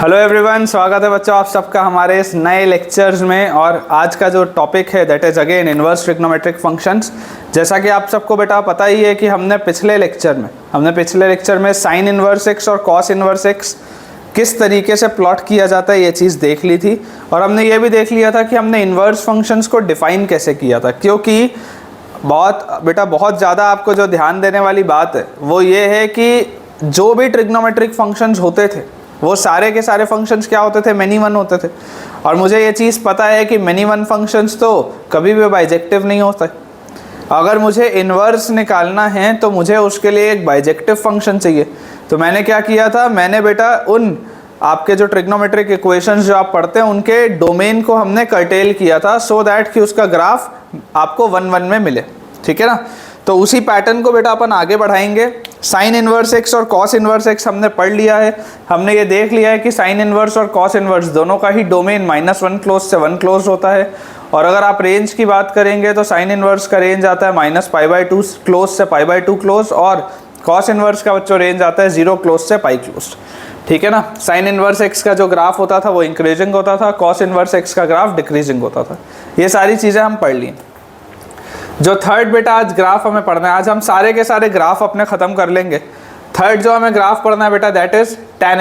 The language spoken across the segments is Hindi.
हेलो एवरीवन, स्वागत है बच्चों आप सबका हमारे इस नए लेक्चर्स में। और आज का जो टॉपिक है that is again inverse trigonometric functions. जैसा कि आप सबको बेटा पता ही है कि हमने पिछले लेक्चर में साइन इन्वर्स एक्स और कॉस इन्वर्स एक्स किस तरीके से प्लॉट किया जाता है ये चीज़ देख ली थी। और हमने ये भी देख लिया था कि हमने इन्वर्स फंक्शंस को डिफ़ाइन कैसे किया था, क्योंकि बहुत ज़्यादा आपको जो ध्यान देने वाली बात है वो ये है कि जो भी ट्रिग्नोमेट्रिक फंक्शंस होते थे वो सारे के सारे फंक्शंस क्या होते थे, मेनी वन होते थे। और मुझे ये चीज़ पता है कि मेनी वन फंक्शंस तो कभी भी बाइजेक्टिव नहीं होता। अगर मुझे इन्वर्स निकालना है तो मुझे उसके लिए एक बाइजेक्टिव फंक्शन चाहिए। तो मैंने क्या किया था, मैंने बेटा उन आपके जो ट्रिग्नोमेट्रिक इक्वेशंस जो आप पढ़ते हैं उनके डोमेन को हमने कर्टेल किया था सो दैट कि उसका ग्राफ आपको 1-1 में मिले। ठीक है ना। तो उसी पैटर्न को बेटा अपन आगे बढ़ाएंगे। साइन इन्वर्स एक्स और कॉस इन्वर्स एक्स हमने पढ़ लिया है। हमने ये देख लिया है कि साइन इन्वर्स और कॉस इन्वर्स दोनों का ही डोमेन -1 क्लोज से 1 क्लोज होता है। और अगर आप रेंज की बात करेंगे तो साइन इन्वर्स का रेंज आता है -π/2 क्लोज से π/2 क्लोज, और कॉस इन्वर्स का बच्चों रेंज आता है 0 क्लोज से π क्लोज। ठीक है ना। साइन इन्वर्स एक्स का जो ग्राफ होता था वो इंक्रीजिंग होता था, कॉस इन्वर्स एक्स का ग्राफ डिक्रीजिंग होता था। ये सारी चीज़ें हम पढ़ ली। जो थर्ड बेटा आज ग्राफ हमें पढ़ना है, आज हम सारे के सारे ग्राफ अपने ख़त्म कर लेंगे। थर्ड जो हमें ग्राफ पढ़ना है बेटा that is tan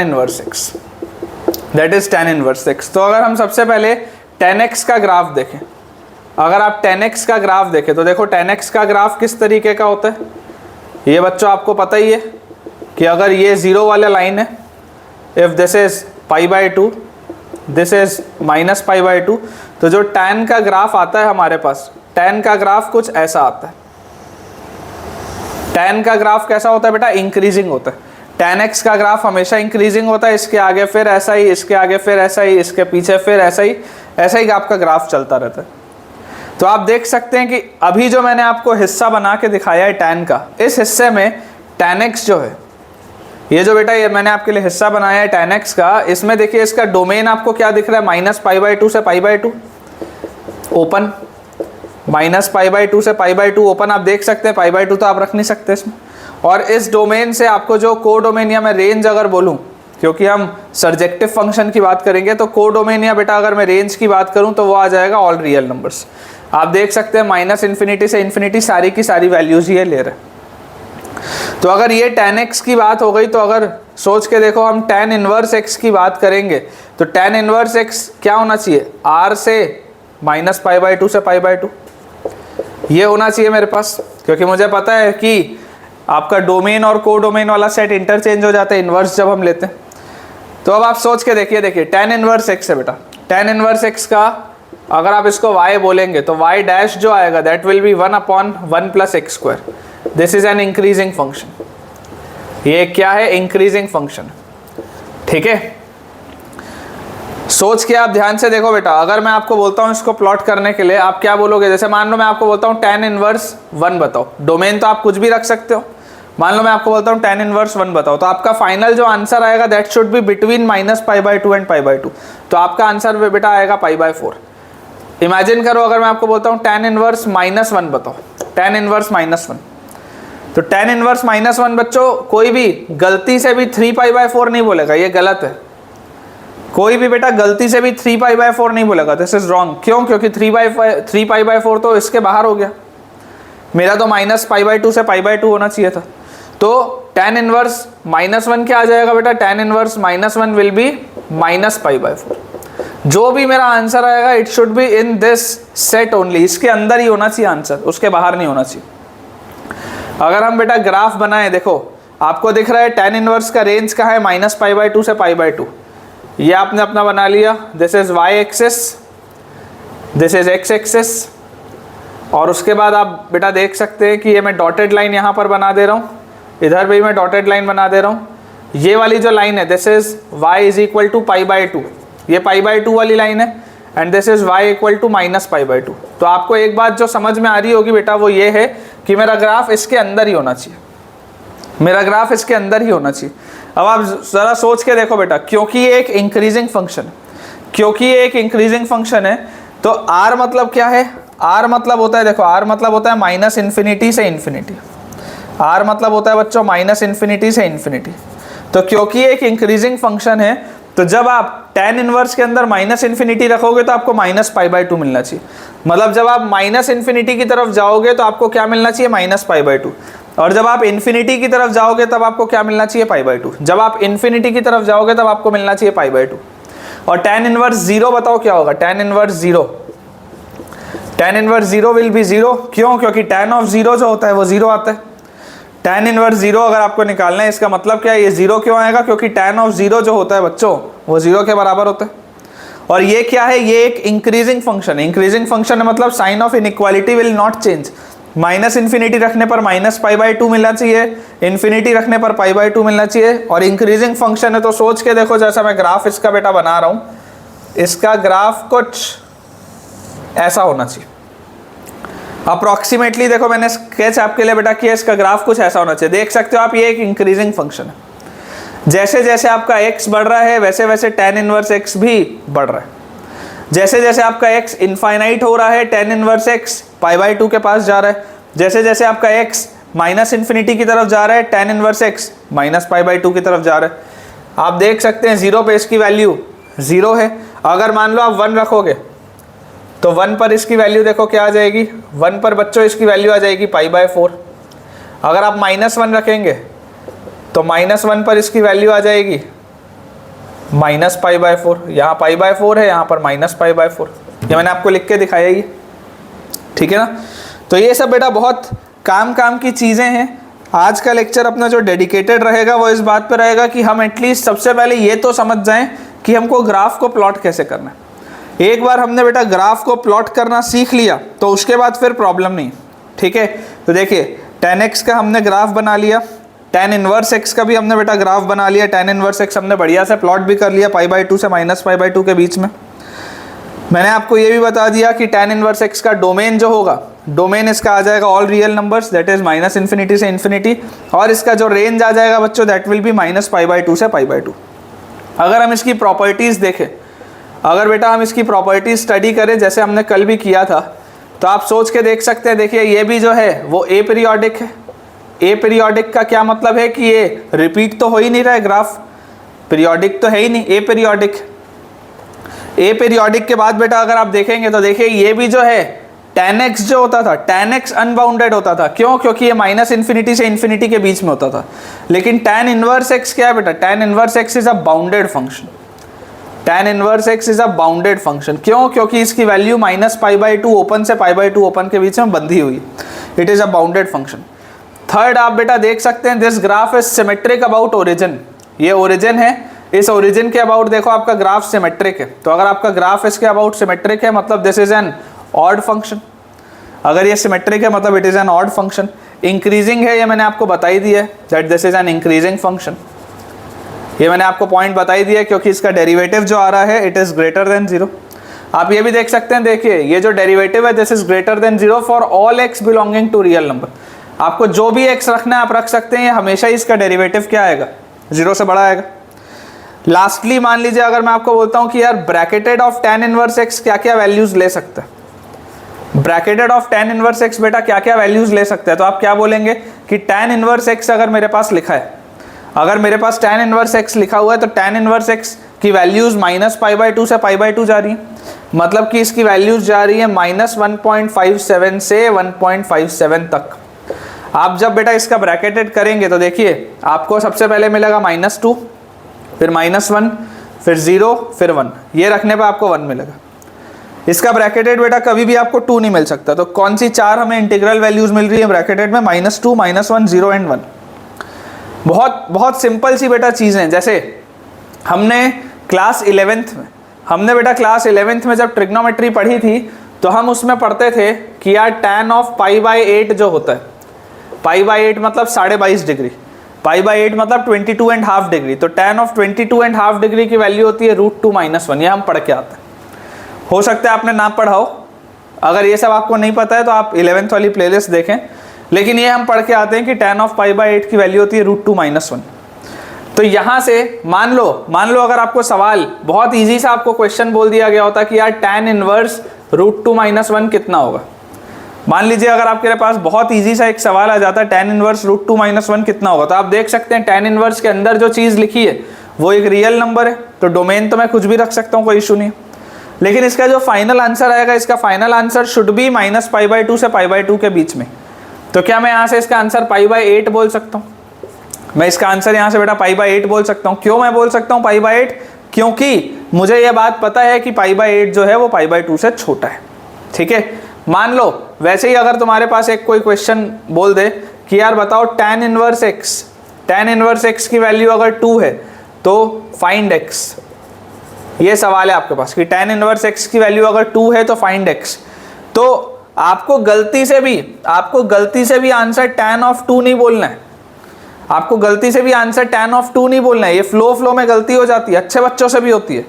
inverse x. तो अगर हम सबसे पहले tan x का ग्राफ देखें, अगर आप tan x का ग्राफ देखें तो देखो tan x का ग्राफ किस तरीके का होता है। ये बच्चों आपको पता ही है कि अगर ये 0 वाला लाइन है, if this is π/2 this is -π/2, तो जो tan का ग्राफ आता है हमारे पास, tan का ग्राफ कुछ ऐसा आता है। tan का ग्राफ कैसा होता है बेटा, इंक्रीजिंग होता है। tan x का ग्राफ हमेशा इंक्रीजिंग होता है, इसके आगे फिर ऐसा ही, इसके आगे फिर ऐसा ही, इसके पीछे फिर ऐसा ही आपका ग्राफ चलता रहता है। तो आप देख सकते हैं कि अभी जो मैंने आपको हिस्सा बना के दिखाया है tan का, इस हिस्से में tan x जो है, ये जो बेटा ये मैंने आपके लिए हिस्सा बनाया है tan x का, इसमें देखिए इसका डोमेन आपको क्या दिख रहा है, -π/2 से π/2 ओपन, -π/2 से π/2 ओपन। आप देख सकते हैं π/2 तो आप रख नहीं सकते इसमें। और इस डोमेन से आपको जो को डोमेन या मैं रेंज अगर बोलूं, क्योंकि हम सर्जेक्टिव फंक्शन की बात करेंगे, तो को डोमेन या बेटा अगर मैं रेंज की बात करूं तो वो आ जाएगा ऑल रियल नंबर्स। आप देख सकते हैं -∞ से इन्फिनिटी सारी की सारी वैल्यूज ये ले रहे हैं। तो अगर ये tan x की बात हो गई, तो अगर सोच के देखो हम tan इनवर्स x की बात करेंगे तो tan इनवर्स x क्या होना चाहिए, r से -π/2 से π/2 ये होना चाहिए मेरे पास, क्योंकि मुझे पता है कि आपका डोमेन और को डोमेन वाला सेट इंटरचेंज हो जाता है इन्वर्स जब हम लेते हैं। तो अब आप सोच के देखिए tan इनवर्स x है बेटा, tan इनवर्स x का अगर आप इसको y बोलेंगे तो y डैश जो आएगा that will be 1/1 + x²। This is an increasing function. ये क्या है, इंक्रीजिंग फंक्शन। ठीक है। सोच के आप ध्यान से देखो बेटा, अगर मैं आपको बोलता हूँ इसको प्लॉट करने के लिए आप क्या बोलोगे, जैसे मान लो मैं आपको बोलता हूँ tan इनवर्स 1 बताओ, डोमेन तो आप कुछ भी रख सकते हो। मान लो मैं आपको बोलता हूँ tan इनवर्स 1 बताओ, तो आपका फाइनल जो आंसर आएगा that should be between -π/2 and π/2। तो आपका आंसर बेटा आएगा π/4। इमेजिन करो अगर मैं आपको बोलता हूँ tan इनवर्स -1 बताओ, tan इनवर्स -1, तो tan इनवर्स -1 बच्चों कोई भी गलती से भी 3π/4 नहीं बोलेगा, ये गलत है। कोई भी बेटा गलती से भी 3π/4 नहीं बोलेगा, दिस इज रॉन्ग। क्यों, क्योंकि 3π/4 तो इसके बाहर हो गया, मेरा तो -π/2 से π/2 होना चाहिए था। तो tan इनवर्स -1 क्या आ जाएगा बेटा, tan इनवर्स -1 विल बी -π/4। जो भी मेरा आंसर आएगा it should be in this set only, इसके अंदर ही होना चाहिए आंसर, उसके बाहर नहीं होना चाहिए। अगर हम बेटा ग्राफ बनाए, देखो आपको दिख रहा है tan इनवर्स का रेंज का है -π/2 से π/2। ये आपने अपना बना लिया, this is y axis, this is x axis. और उसके बाद आप बेटा देख सकते हैं कि ये मैं डॉटेड लाइन यहाँ पर बना दे रहा हूँ, इधर भी मैं डॉटेड लाइन बना दे रहा हूँ। ये वाली जो लाइन है दिस इज y = π/2, ये π/2 वाली लाइन है, एंड दिस इज y = -π/2। तो आपको एक बात जो समझ में आ रही होगी बेटा वो ये है कि मेरा ग्राफ इसके अंदर ही होना चाहिए, मेरा ग्राफ इसके अंदर ही होना चाहिए। अब आप ज़रा सोच के देखो बेटा, क्योंकि ये एक इंक्रीजिंग फंक्शन है, तो r मतलब क्या है, r मतलब होता है, देखो r मतलब होता है -∞ से इन्फिनिटी, r मतलब होता है बच्चों -∞ से इन्फिनिटी। तो क्योंकि एक इंक्रीजिंग फंक्शन है तो जब आप tan इनवर्स के अंदर माइनस इन्फिनिटी रखोगे तो आपको माइनस पाई बाई टू मिलना चाहिए। मतलब जब आप माइनस इन्फिनिटी की तरफ जाओगे तो आपको क्या मिलना चाहिए, माइनस पाई बाई टू। और जब आप इन्फिनिटी की तरफ जाओगे तब आपको क्या मिलना चाहिए, पाई बाई टू। जब आप इन्फिनिटी की तरफ जाओगे तब आपको मिलना चाहिए पाई बाई टू। और tan इनवर्स जीरो बताओ क्या होगा, tan inverse zero, tan inverse zero will be zero. क्यों? क्योंकि tan ऑफ जीरो जो होता है वो जीरो आता है। tan इनवर्स जीरो अगर आपको निकालना है, इसका मतलब क्या है, ये जीरो क्यों आएगा, क्योंकि tan ऑफ जीरो जो होता है बच्चों वो जीरो के बराबर होता है। और ये क्या है, ये एक इंक्रीजिंग फंक्शन है। इंक्रीजिंग फंक्शन है मतलब sign of inequality will not change. Minus infinity रखने पर माइनस पाई बाई टू मिलना चाहिए, इन्फिनिटी रखने पर पाई बाई टू मिलना चाहिए। और इंक्रीजिंग फंक्शन है तो सोच के देखो, जैसा मैं ग्राफ इसका बेटा बना रहा हूं, इसका ग्राफ कुछ ऐसा होना चाहिए अप्रोक्सीमेटली। देखो मैंने स्केच आपके लिए बेटा किया, इसका ग्राफ कुछ ऐसा होना चाहिए। देख सकते हो आप, ये एक इंक्रीजिंग फंक्शन है। जैसे जैसे आपका x बढ़ रहा है वैसे वैसे tan इनवर्स x भी बढ़ रहा है। जैसे जैसे आपका x इनफाइनाइट हो रहा है, tan inverse x pi by two के पास जा रहा है। जैसे जैसे आपका x माइनस इन्फिनिटी की तरफ जा रहा है, tan inverse x minus pi by two की तरफ जा रहा है। आप देख सकते हैं जीरो पे इसकी वैल्यू जीरो है। अगर मान लो आप 1 रखोगे तो 1 पर इसकी वैल्यू देखो क्या आ जाएगी, 1 पर बच्चों इसकी वैल्यू आ जाएगी पाई बाय 4। अगर आप -1 रखेंगे तो -1 पर इसकी वैल्यू आ जाएगी माइनस पाई बाय 4। यहाँ पाई बाय 4 है, यहाँ पर माइनस पाई बाय 4। ये मैंने आपको लिख के दिखाया ये, ठीक है ना। तो ये सब बेटा बहुत काम की चीज़ें हैं। आज का लेक्चर अपना जो डेडिकेटेड रहेगा वो इस बात पर रहेगा कि हम एटलीस्ट सबसे पहले ये तो समझ जाएं कि हमको ग्राफ को प्लॉट कैसे करना है। एक बार हमने बेटा ग्राफ को प्लॉट करना सीख लिया तो उसके बाद फिर प्रॉब्लम नहीं, ठीक है। तो देखिए tan x का हमने ग्राफ बना लिया, tan इनवर्स x का भी हमने बेटा ग्राफ बना लिया। tan इनवर्स x हमने बढ़िया से प्लॉट भी कर लिया पाई बाई टू से माइनस पाई बाई टू के बीच में। मैंने आपको ये भी बता दिया कि tan इनवर्स x का डोमेन जो होगा, डोमेन इसका आ जाएगा all real numbers, that is minus infinity से इन्फिनिटी। और इसका जो रेंज आ जाएगा बच्चों that will be minus pi by two से पाई बाई टू। अगर हम इसकी प्रॉपर्टीज़ देखें, अगर बेटा हम इसकी प्रॉपर्टीज स्टडी करें जैसे हमने कल भी किया था, तो आप सोच के देख सकते हैं। देखिए ये भी जो है वो ए पीरियोडिक है। ए पीरियोडिक का क्या मतलब है कि ये रिपीट तो हो ही नहीं रहा है, ग्राफ पीरियोडिक तो है ही नहीं, ए पीरियोडिक। ए पीरियोडिक के बाद बेटा अगर आप देखेंगे तो देखिए ये भी जो है tan x जो होता था, tan x अनबाउंडेड होता था। क्यों? क्योंकि ये माइनस इन्फिनिटी से इन्फिनिटी के बीच में होता था। लेकिन tan इनवर्स x क्या है बेटा, tan inverse x is a bounded function. tan inverse x is a bounded function. क्यों? क्योंकि इसकी value minus pi by two open से पाई बाई टू ओपन के बीच में बंधी हुई, it is a bounded function. Third आप बेटा देख सकते हैं, this graph is symmetric about origin. ये ओरिजिन है, इस ओरिजिन के अबाउट देखो आपका ग्राफ सिमेट्रिक है। तो अगर आपका ग्राफ इसके अबाउट सिमेट्रिक है मतलब this is an odd function. अगर ये सिमेट्रिक है मतलब it is an odd function. Increasing है, ये मैंने आपको बता ही दिया है that this is an increasing function. ये मैंने आपको पॉइंट बता ही दिया क्योंकि इसका डेरिवेटिव जो आ रहा है इट इज ग्रेटर देन 0। आप ये भी देख सकते हैं, देखिए ये जो डेरिवेटिव है this is greater than 0 for all x belonging to real number. आपको जो भी x रखना है आप रख सकते हैं, हमेशा इसका डेरिवेटिव क्या आएगा, 0 से बड़ा आएगा। लास्टली मान लीजिए अगर मैं आपको बोलता हूँ कि यार bracketed of tan inverse x क्या क्या वैल्यूज ले सकता है, bracketed of tan inverse x बेटा क्या क्या वैल्यूज ले सकता है, तो आप क्या बोलेंगे कि tan इनवर्स x अगर मेरे पास लिखा है, अगर मेरे पास tan इनवर्स x लिखा हुआ है तो tan इनवर्स x की values minus pi by two से पाई बाई टू जा रही है। मतलब कि इसकी वैल्यूज जा रही है माइनस 1.57 से 1.57 तक। आप जब बेटा इसका ब्रैकेटेड करेंगे तो देखिए आपको सबसे पहले मिलेगा -2, फिर -1, फिर 0, फिर 1। ये रखने पर आपको 1 मिलेगा। इसका ब्रैकेटेड बेटा कभी भी आपको 2 नहीं मिल सकता। तो कौन सी 4 हमें इंटीग्रल वैल्यूज मिल रही है ब्रैकेटेड में, -2, -1, 0 एंड 1। बहुत सिंपल सी बेटा चीज़ें। जैसे हमने क्लास 11th में, हमने बेटा क्लास 11th में जब ट्रिग्नोमेट्री पढ़ी थी तो हम उसमें पढ़ते थे कि यार tan ऑफ पाई बाई 8 जो होता है, पाई बाई 8 मतलब 22.5 डिग्री, पाई बाई 8 मतलब 22.5 डिग्री। तो tan ऑफ 22.5 डिग्री की वैल्यू होती है √2-1। ये हम पढ़ के आते हैं। हो सकता है आपने ना पढ़ा हो, अगर ये सब आपको नहीं पता है तो आप 11th वाली प्लेलिस्ट देखें। लेकिन ये हम पढ़ के आते हैं कि tan ऑफ पाई बाई 8 की वैल्यू होती है √2-1। तो यहाँ से मान लो अगर आपको सवाल बहुत इजी सा आपको क्वेश्चन बोल दिया गया होता कि यार tan इनवर्स √2-1 कितना होगा। मान लीजिए अगर आपके पास बहुत इजी सा एक सवाल आ जाता है tan इनवर्स √2-1 कितना होगा, तो आप देख सकते हैं tan इनवर्स के अंदर जो चीज़ लिखी है वो एक रियल नंबर है, तो डोमेन तो मैं कुछ भी रख सकता हूँ, कोई इशू नहीं। लेकिन इसका जो फाइनल आंसर आएगा, इसका फाइनल आंसर शुड बी -π/2 से π/2 के बीच में। तो क्या मैं यहाँ से इसका आंसर π/8 बोल सकता हूँ? मैं इसका आंसर यहाँ से बेटा π/8 बोल सकता हूँ। क्यों मैं बोल सकता हूँ π/8? क्योंकि मुझे यह बात पता है कि π/8 जो है वो π/2 से छोटा है। ठीक है, मान लो वैसे ही अगर तुम्हारे पास एक कोई क्वेश्चन बोल दे कि यार बताओ tan इनवर्स x की वैल्यू अगर 2 है तो फाइंड x। ये सवाल है आपके पास कि tan इनवर्स x की वैल्यू अगर 2 है तो फाइंड x। तो आपको गलती से भी आंसर tan ऑफ 2 नहीं बोलना है। आपको गलती से भी आंसर tan ऑफ 2 नहीं बोलना है। ये फ्लो में गलती हो जाती है, अच्छे बच्चों से भी होती है।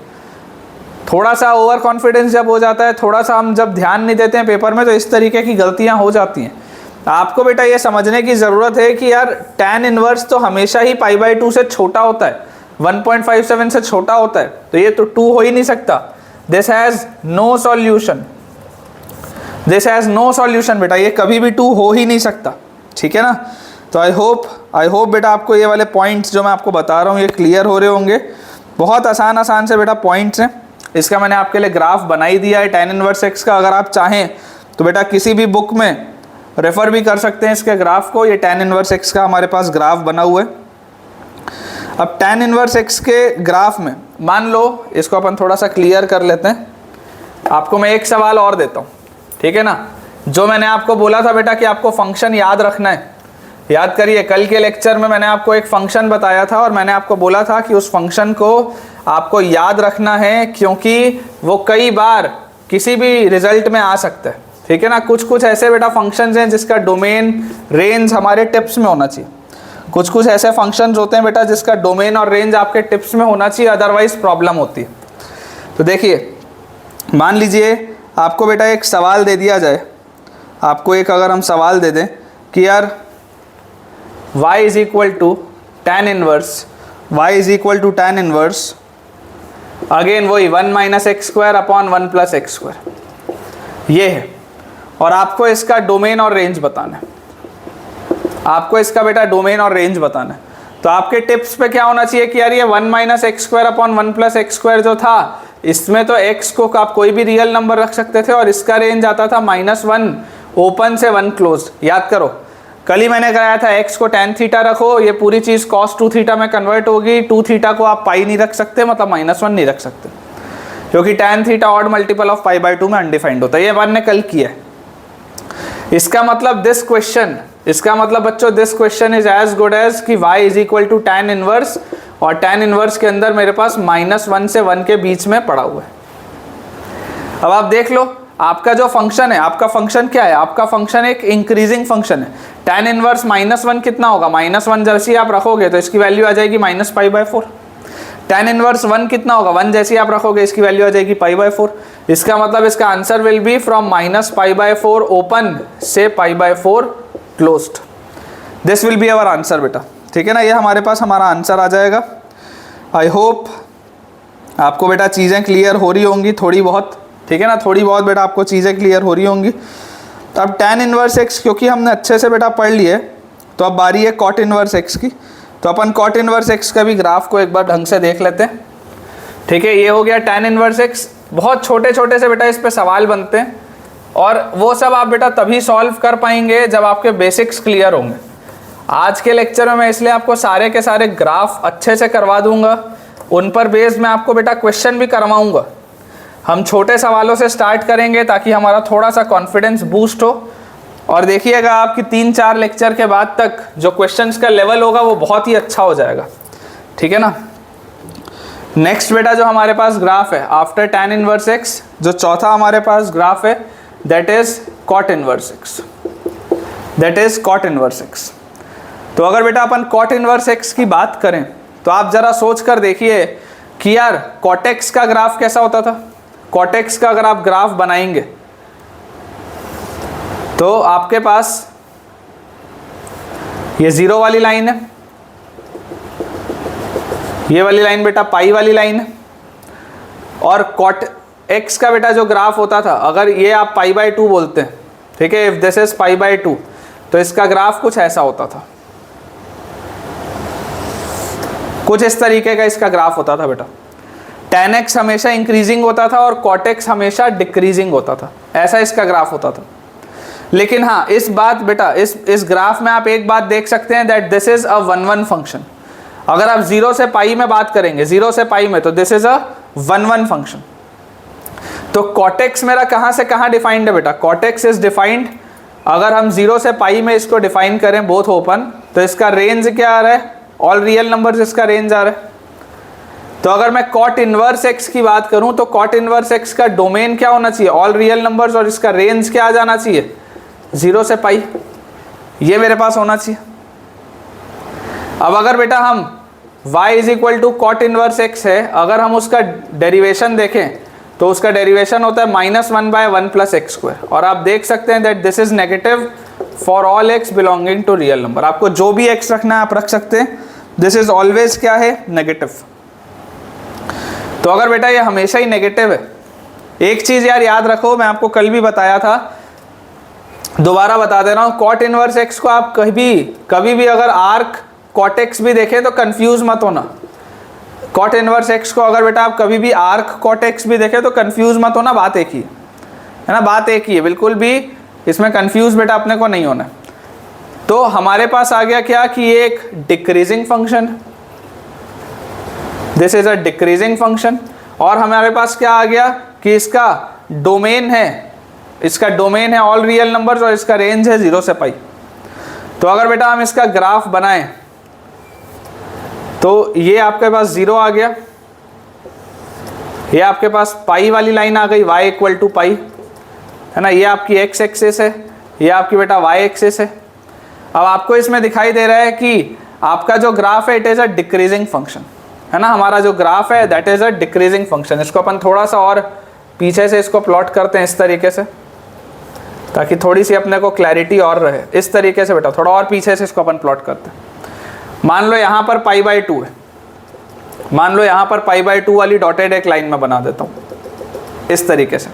थोड़ा सा ओवर कॉन्फिडेंस जब हो जाता है, थोड़ा सा हम जब ध्यान नहीं देते हैं पेपर में, तो इस तरीके की गलतियां हो जाती हैं। आपको बेटा ये समझने की ज़रूरत है कि यार tan इनवर्स तो हमेशा ही π/2 से छोटा होता है, 1.57 से छोटा होता है, तो ये तो 2 हो ही नहीं सकता। दिस हैज़ नो सॉल्यूशन बेटा, ये कभी भी 2 हो ही नहीं सकता। ठीक है ना? तो आई होप बेटा आपको ये वाले पॉइंट्स जो मैं आपको बता रहा हूँ ये क्लियर हो रहे होंगे। बहुत आसान से बेटा पॉइंट्स हैं। इसका मैंने आपके लिए ग्राफ बना ही दिया है tan इनवर्स x का। अगर आप चाहें तो बेटा किसी भी बुक में रेफ़र भी कर सकते हैं इसके ग्राफ को। ये tan इनवर्स x का हमारे पास ग्राफ बना हुआ है। अब tan इनवर्स x के ग्राफ में मान लो, इसको अपन थोड़ा सा क्लियर कर लेते हैं। आपको मैं एक सवाल और देता हूँ, ठीक है ना? जो मैंने आपको बोला था बेटा कि आपको फंक्शन याद रखना है, याद करिए कल के लेक्चर में मैंने आपको एक फंक्शन बताया था और मैंने आपको बोला था कि उस फंक्शन को आपको याद रखना है क्योंकि वो कई बार किसी भी रिजल्ट में आ सकता है। ठीक है ना? कुछ ऐसे बेटा फंक्शंस हैं जिसका डोमेन रेंज हमारे टिप्स में होना चाहिए। कुछ ऐसे फंक्शंस होते हैं बेटा जिसका डोमेन और रेंज आपके टिप्स में होना चाहिए, अदरवाइज प्रॉब्लम होती है। तो देखिए, मान लीजिए आपको बेटा एक सवाल दे दिया जाए, आपको एक अगर हम सवाल दे दें कि यार y is equal to tan inverse again वही 1 - x² अपॉन 1 + x², ये है। और आपको इसका डोमेन और रेंज बताना है। आपको इसका बेटा डोमेन और रेंज बताना है। तो आपके टिप्स पे क्या होना चाहिए कि यार ये 1 - x² अपॉन 1 + x² जो था, इसमें तो x को आप कोई भी रियल नंबर रख सकते थे और इसका रेंज आता था -1 ओपन से 1 क्लोज। याद करो, कल ही मैंने कराया था x को tan थीटा रखो, ये पूरी चीज़ cos 2 थीटा में कन्वर्ट होगी। 2 थीटा को आप पाई नहीं रख सकते, मतलब -1 नहीं रख सकते, क्योंकि tan theta odd multiple of π/2 में अनडिफाइंड होता है। ये मैंने कल किया है। इसका मतलब बच्चों this question is as good as कि y is equal to tan inverse, और tan इनवर्स के अंदर मेरे पास -1 से 1 के बीच में पड़ा हुआ है। अब आप देख लो, आपका जो फंक्शन है, आपका फंक्शन क्या है? आपका फंक्शन एक इंक्रीजिंग फंक्शन है। tan इनवर्स -1 कितना होगा? -1 जैसे आप रखोगे तो इसकी वैल्यू आ जाएगी -π/4। tan इनवर्स 1 कितना होगा? 1 जैसे आप रखोगे इसकी वैल्यू आ जाएगी π/4। इसका मतलब इसका answer will be from -π/4 open से π/4 closed. This will be our answer बेटा। ठीक है ना? ये हमारे पास हमारा आंसर आ जाएगा। आई होप आपको बेटा चीज़ें क्लियर हो रही होंगी थोड़ी बहुत। ठीक है ना? थोड़ी बहुत बेटा आपको चीज़ें क्लियर हो रही होंगी। अब tan इनवर्स x क्योंकि हमने अच्छे से बेटा पढ़ लिए, तो अब बारी है cot इनवर्स x की। तो अपन cot इनवर्स x का भी ग्राफ को एक बार ढंग से देख लेते हैं। ठीक है, ये हो गया tan इनवर्स x। बहुत छोटे से बेटा इस पे सवाल बनते हैं, और वो सब आप बेटा तभी सॉल्व कर पाएंगे जब आपके बेसिक्स क्लियर होंगे। आज के लेक्चर में मैं इसलिए आपको सारे के सारे ग्राफ अच्छे से करवा दूंगा, उन पर बेस्ड मैं आपको बेटा क्वेश्चन भी करवाऊंगा। हम छोटे सवालों से स्टार्ट करेंगे ताकि हमारा थोड़ा सा कॉन्फिडेंस बूस्ट हो, और देखिएगा आपकी 3-4 लेक्चर के बाद तक जो क्वेश्चंस का लेवल होगा वो बहुत ही अच्छा हो जाएगा। ठीक है ना? नेक्स्ट बेटा जो हमारे पास ग्राफ है आफ्टर tan इनवर्स x, जो चौथा हमारे पास ग्राफ है that is cot inverse x। तो अगर बेटा अपन cot इनवर्स x की बात करें तो आप जरा सोच कर देखिए कि यार cot x का ग्राफ कैसा होता था। cot x का अगर आप ग्राफ बनाएंगे तो आपके पास ये 0 वाली लाइन है, ये वाली लाइन बेटा पाई वाली लाइन है, और cot x का बेटा जो ग्राफ होता था, अगर ये आप π/2 बोलते हैं, ठीक है, इफ दिस इज π/2, तो इसका ग्राफ कुछ ऐसा होता था। कुछ इस तरीके का इसका ग्राफ होता था बेटा। tan x हमेशा इंक्रीजिंग होता था और cot x हमेशा डिक्रीजिंग होता था, ऐसा इसका ग्राफ होता था। लेकिन हाँ इस बात बेटा इस ग्राफ में आप एक बात देख सकते हैं that this is a 1-1 function. अगर आप 0 से पाई में बात करेंगे, 0 से पाई में, तो दिस इज अ 1-1 फंक्शन। तो cot x मेरा कहाँ से कहाँ डिफाइंड है बेटा? cot x इज डिफाइंड, अगर हम 0 से पाई में इसको डिफाइन करें बोथ ओपन, तो इसका रेंज क्या आ रहा है? ऑल रियल नंबर्स इसका रेंज आ रहा है। तो अगर मैं cot इनवर्स x की बात करूं तो cot इनवर्स x का डोमेन क्या होना चाहिए? ऑल रियल नंबर्स, और इसका रेंज क्या आ जाना चाहिए? 0 से पाई, ये मेरे पास होना चाहिए। अब अगर बेटा हम y is equal to cot inverse x है, अगर हम उसका डेरिवेशन देखें तो उसका डेरिवेशन होता है -1/1 + x², और आप देख सकते हैं that this is negative for all x belonging to real number. आपको जो भी x रखना है आप रख सकते हैं, दिस इज ऑलवेज क्या है? नेगेटिव। तो अगर बेटा ये हमेशा ही नेगेटिव है, एक चीज यार याद रखो, मैं आपको कल भी बताया था, दोबारा बता दे रहा हूं, cot इनवर्स x को आप कभी भी अगर आर्क cot x भी देखें तो कंफ्यूज मत होना। cot इनवर्स x को अगर बेटा आप कभी भी आर्क cot x भी देखें तो कंफ्यूज मत होना, बात एक ही है ना, बात एक ही है, बिल्कुल भी इसमें कंफ्यूज बेटा अपने को नहीं होना। तो हमारे पास आ गया क्या कि ये एक डिक्रीजिंग फंक्शन है, this is a decreasing function, और हमारे पास क्या आ गया कि इसका डोमेन है ऑल रियल नंबर्स, और इसका रेंज है 0 से पाई। तो अगर बेटा हम इसका ग्राफ बनाएं तो ये आपके पास 0 आ गया, ये आपके पास पाई वाली लाइन आ गई, y इक्वल टू पाई है ना, ये आपकी x एक्सिस है, ये आपकी बेटा y एक्सिस है। अब आपको इसमें दिखाई दे रहा है कि आपका जो ग्राफ है it is a decreasing function है ना, हमारा जो ग्राफ है that is a decreasing function. इसको अपन थोड़ा सा और पीछे से इसको प्लॉट करते हैं इस तरीके से, ताकि थोड़ी सी अपने को क्लैरिटी और रहे। इस तरीके से बेटा थोड़ा और पीछे से इसको अपन प्लॉट करते हैं। मान लो यहाँ पर π/2 है, मान लो यहाँ पर π/2 वाली डॉटेड एक लाइन में बना देता हूँ इस तरीके से।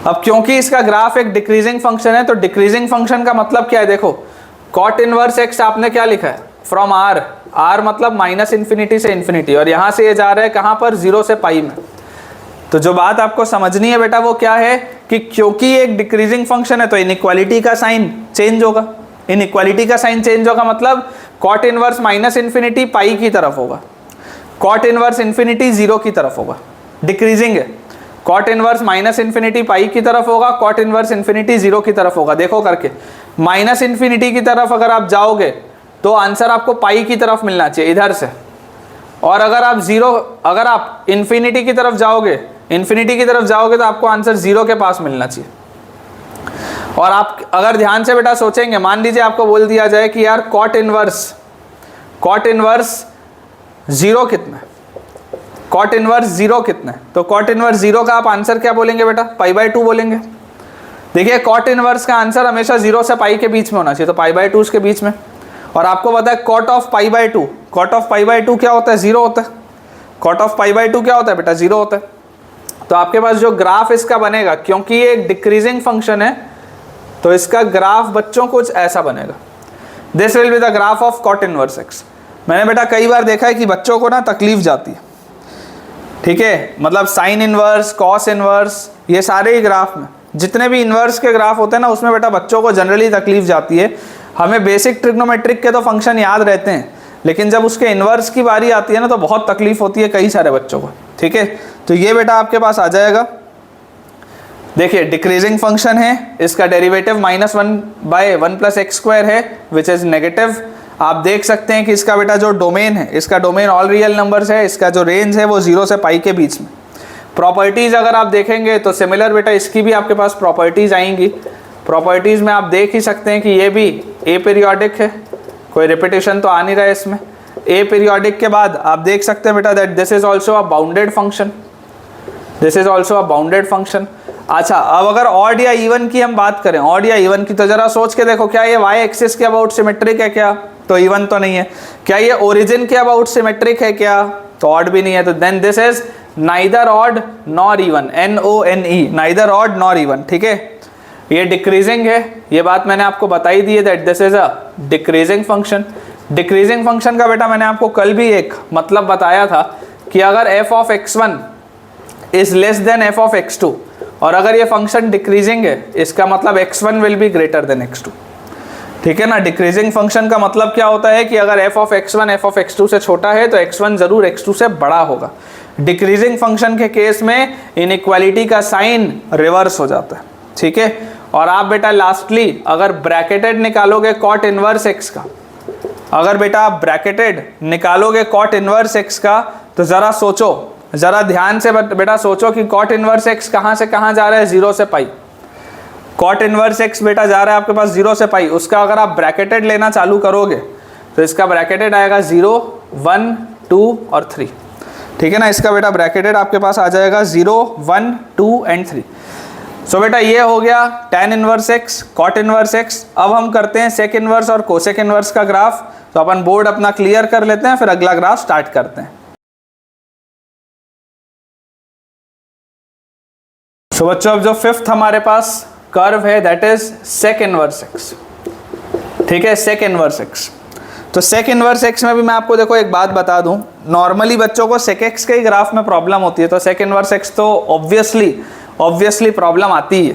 अब क्योंकि इसका ग्राफ एक डिक्रीजिंग फंक्शन है, तो डिक्रीजिंग फंक्शन का मतलब क्या है? देखो cot इनवर्स x आपने क्या लिखा है? फ्रॉम r मतलब -∞ से ∞, और यहाँ से ये जा रहा है कहाँ पर? 0 से पाई में। तो जो बात आपको समझनी है बेटा वो क्या है कि क्योंकि एक डिक्रीजिंग फंक्शन है तो इनइक्वालिटी का साइन चेंज होगा। इनइक्वालिटी का साइन चेंज होगा मतलब cot इनवर्स -∞ पाई की तरफ होगा, cot इनवर्स ∞ 0 की तरफ होगा, डिक्रीजिंग है। cot इनवर्स -∞ पाई की तरफ होगा, cot इनवर्स ∞ 0 की तरफ होगा। देखो करके -∞ की तरफ अगर आप जाओगे तो आंसर आपको पाई की तरफ मिलना चाहिए इधर से, और अगर आप इन्फिनिटी की तरफ जाओगे तो आपको आंसर 0 के पास मिलना चाहिए। और आप अगर ध्यान से बेटा सोचेंगे, मान लीजिए आपको बोल दिया जाए कि यार cot इनवर्स 0 कितना है, cot इनवर्स 0 कितना है, तो cot इनवर्स 0 का आप आंसर क्या बोलेंगे बेटा? π/2 बोलेंगे। देखिए cot इनवर्स का आंसर हमेशा 0 से पाई के बीच में होना चाहिए, तो π/2 उसके बीच में। और आपको पता है cot ऑफ π/2 क्या होता है? 0 होता है। cot ऑफ π/2 क्या होता है बेटा? 0 होता है। तो आपके पास जो ग्राफ इसका बनेगा, क्योंकि ये एक डिक्रीजिंग फंक्शन है तो इसका ग्राफ बच्चों कुछ ऐसा बनेगा, this will be the graph of cot inverse x। मैंने बेटा कई बार देखा है कि बच्चों को ना तकलीफ जाती है, ठीक है, मतलब साइन इनवर्स, कॉस इनवर्स, ये सारे ही ग्राफ में जितने भी इनवर्स के ग्राफ होते हैं ना उसमें बेटा बच्चों को जनरली तकलीफ जाती है। हमें बेसिक ट्रिग्नोमेट्रिक के तो फंक्शन याद रहते हैं, लेकिन जब उसके इनवर्स की बारी आती है ना तो बहुत तकलीफ होती है कई सारे बच्चों को, ठीक है। तो ये बेटा आपके पास आ जाएगा, देखिए डिक्रीजिंग फंक्शन है, इसका डेरिवेटिव -1/1 + x² है विच इज नेगेटिव। आप देख सकते हैं कि इसका बेटा जो डोमेन है, इसका डोमेन ऑल रियल नंबर्स है, इसका जो रेंज है वो 0 से पाई के बीच में। प्रॉपर्टीज अगर आप देखेंगे तो सिमिलर बेटा इसकी भी आपके पास प्रॉपर्टीज आएंगी। प्रॉपर्टीज में आप देख ही सकते हैं कि ये भी ए पीरियोडिक है, कोई रिपीटेशन तो आ नहीं रहा है इसमें। ए पीरियोडिक के बाद आप देख सकते हैं बेटा that this is also a bounded function, this is also a bounded function. अच्छा, अब अगर ऑड या इवन की हम बात करें, ऑड या इवन की, तो जरा सोच के देखो क्या ये y एक्सिस के अबाउट सिमेट्रिक है क्या? तो इवन तो नहीं है। क्या ये ओरिजिन के अबाउट सिमेट्रिक है क्या? तो ऑड भी नहीं है। तो then this is neither odd nor even, NONE, neither odd nor even, ठीक है। ये डिक्रीजिंग है, ये बात मैंने आपको बताई दी है that this is a decreasing function. Decreasing function का बेटा मैंने आपको कल भी एक मतलब बताया था कि अगर f of x1 is less than f of x2 और अगर ये फंक्शन डिक्रीजिंग है, इसका मतलब x1 will be greater than x2। ठीक है ना। डिक्रीजिंग फंक्शन का मतलब क्या होता है कि अगर f of x1 f of x2 से छोटा है तो x1 जरूर x2 से बड़ा होगा। डिक्रीजिंग फंक्शन के केस में इनइक्वालिटी का साइन रिवर्स हो जाता है। ठीक है। और आप बेटा लास्टली अगर ब्रैकेटेड निकालोगे कॉट इनवर्स x का, अगर बेटा आप ब्रैकेटेड निकालोगे कॉट इनवर्स x का, तो जरा सोचो, जरा ध्यान से बेटा सोचो कि कॉट इनवर्स x कहाँ से कहाँ जा रहा है, 0 से पाई। कॉट इनवर्स x बेटा जा रहा है आपके पास 0 से पाई, उसका अगर आप ब्रैकेटेड लेना चालू करोगे तो इसका ब्रैकेटेड आएगा 0, 1, 2 और 3। ठीक है ना। इसका बेटा ब्रैकेटेड आपके पास आ जाएगा 0, 1, 2 एंड 3। सो बेटा ये हो गया tan inverse x, cot inverse x। अब हम करते हैं सेक इनवर्स और कोसेक इनवर्स का ग्राफ। तो अपन बोर्ड अपना क्लियर कर लेते हैं, फिर अगला ग्राफ स्टार्ट करते हैं। सो बच्चों अब जो फिफ्थ हमारे पास कर्व है that is sec inverse x। ठीक है, सेक इनवर्स x। तो सेक इनवर्स x में भी मैं आपको देखो एक बात बता दूं, नॉर्मली बच्चों को सेक x के ही ग्राफ में प्रॉब्लम होती है, तो सेक इनवर्स x तो ऑब्वियसली प्रॉब्लम आती है।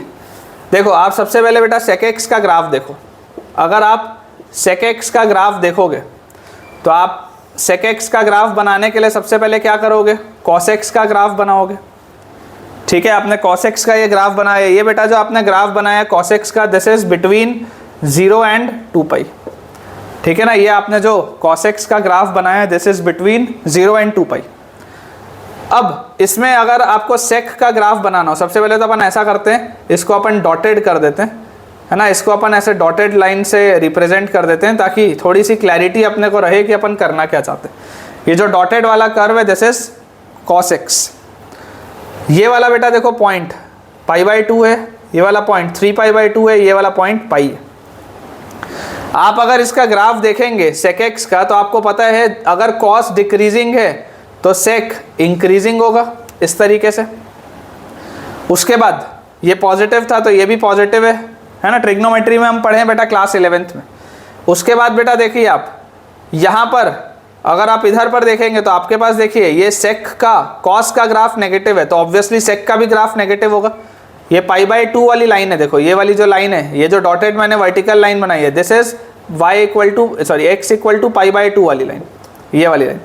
देखो आप सबसे पहले बेटा सेक x का ग्राफ देखो। अगर आप सेक x का ग्राफ देखोगे तो आप सेक x का ग्राफ बनाने के लिए सबसे पहले क्या करोगे, कॉस x का ग्राफ बनाओगे। ठीक है, आपने कॉस x का ये ग्राफ बनाया, ये बेटा जो आपने ग्राफ बनाया कॉस x का, दिस इज बिटवीन 0 एंड 2 पाई। ठीक है ना, ये आपने जो कॉस x का ग्राफ बनाया दिस इज बिटवीन 0 एंड 2 पाई। अब इसमें अगर आपको सेक का ग्राफ बनाना हो, सबसे पहले तो अपन ऐसा करते हैं, इसको अपन डॉटेड कर देते हैं, है ना। इसको अपन ऐसे डॉटेड लाइन से रिप्रेजेंट कर देते हैं ताकि थोड़ी सी क्लैरिटी अपने को रहे कि अपन करना क्या चाहते हैं। ये जो डॉटेड वाला कर्व है दिस इज कॉस x। ये वाला बेटा देखो पॉइंट π/2 है, ये वाला पॉइंट 3π/2 है, ये वाला पॉइंट पाई है। आप अगर इसका ग्राफ देखेंगे सेक x का तो आपको पता है अगर कॉस डिक्रीजिंग है तो सेक इंक्रीजिंग होगा इस तरीके से। उसके बाद ये पॉजिटिव था तो ये भी पॉजिटिव है ना। ट्रिग्नोमेट्री में हम पढ़े हैं बेटा क्लास 11th में। उसके बाद बेटा देखिए आप यहाँ पर अगर आप इधर पर देखेंगे तो आपके पास देखिए ये सेक का कॉस का ग्राफ नेगेटिव है तो ऑब्वियसली सेक का भी ग्राफ नेगेटिव होगा। ये π/2 वाली लाइन है, देखो ये वाली जो लाइन है, ये जो डॉटेड मैंने वर्टिकल लाइन बनाई है this is x equal to π/2 वाली लाइन, ये वाली लाइन।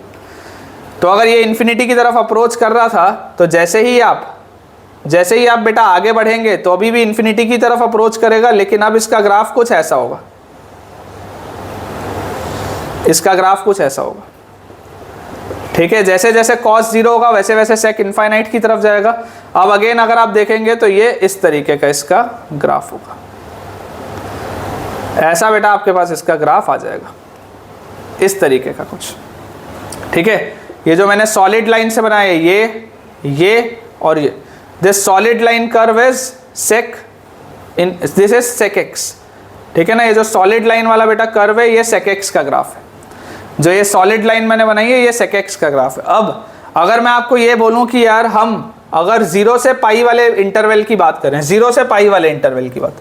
तो अगर ये इन्फिनिटी की तरफ अप्रोच कर रहा था तो जैसे ही आप बेटा आगे बढ़ेंगे तो अभी भी इन्फिनिटी की तरफ अप्रोच करेगा, लेकिन अब इसका ग्राफ कुछ ऐसा होगा, इसका ग्राफ कुछ ऐसा होगा। ठीक है, जैसे जैसे cos 0 होगा वैसे वैसे सेक इनफाइनाइट की तरफ जाएगा। अब अगेन अगर आप देखेंगे तो ये इस तरीके का इसका ग्राफ होगा, ऐसा बेटा आपके पास इसका ग्राफ आ जाएगा, इस तरीके का कुछ। ठीक है, ये जो मैंने सॉलिड लाइन से बनाया है ये और ये, this solid line curve is sec in, this is sec x। ठीक है ना, ये जो सॉलिड लाइन वाला बेटा कर्व है ये सेक x का ग्राफ है। जो ये सॉलिड लाइन मैंने बनाई है ये सेक x का ग्राफ है। अब अगर मैं आपको ये बोलूं कि यार हम अगर 0 से पाई वाले इंटरवल की बात करें, 0 से पाई वाले इंटरवल की बात,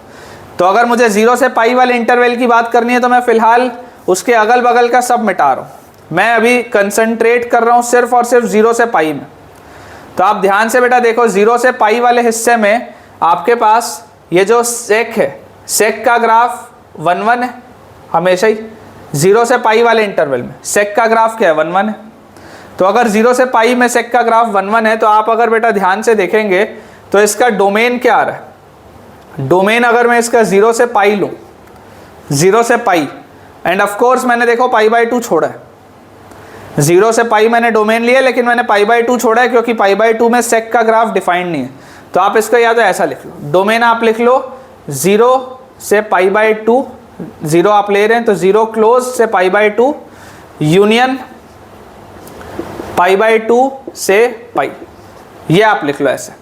तो अगर मुझे 0 से पाई वाले इंटरवल की बात करनी है तो मैं फिलहाल उसके अगल बगल का सब मिटा रहा हूं। मैं अभी कंसंट्रेट कर रहा हूं सिर्फ और सिर्फ 0 से पाई में। तो आप ध्यान से बेटा देखो 0 से पाई वाले हिस्से में आपके पास ये जो सेक है, सेक का ग्राफ 1, 1 है हमेशा ही। 0 से पाई वाले इंटरवल में सेक का ग्राफ क्या है, 1, 1 है। तो अगर 0 से पाई में सेक का ग्राफ 1, 1 है तो आप अगर बेटा ध्यान से देखेंगे तो इसका डोमेन क्या आ रहा है। डोमेन अगर मैं इसका 0 से पाई लूँ, 0 से पाई, एंड ऑफ कोर्स मैंने देखो π/2 छोड़ा है। 0 से पाई मैंने डोमेन लिया लेकिन मैंने π/2 छोड़ा है क्योंकि π/2 में सेक का ग्राफ डिफाइंड नहीं है। तो आप इसको या तो ऐसा लिख लो, डोमेन आप लिख लो 0 से π/2, 0 आप ले रहे हैं तो 0 क्लोज से π/2 यूनियन π/2 से पाई, ये आप लिख लो ऐसे।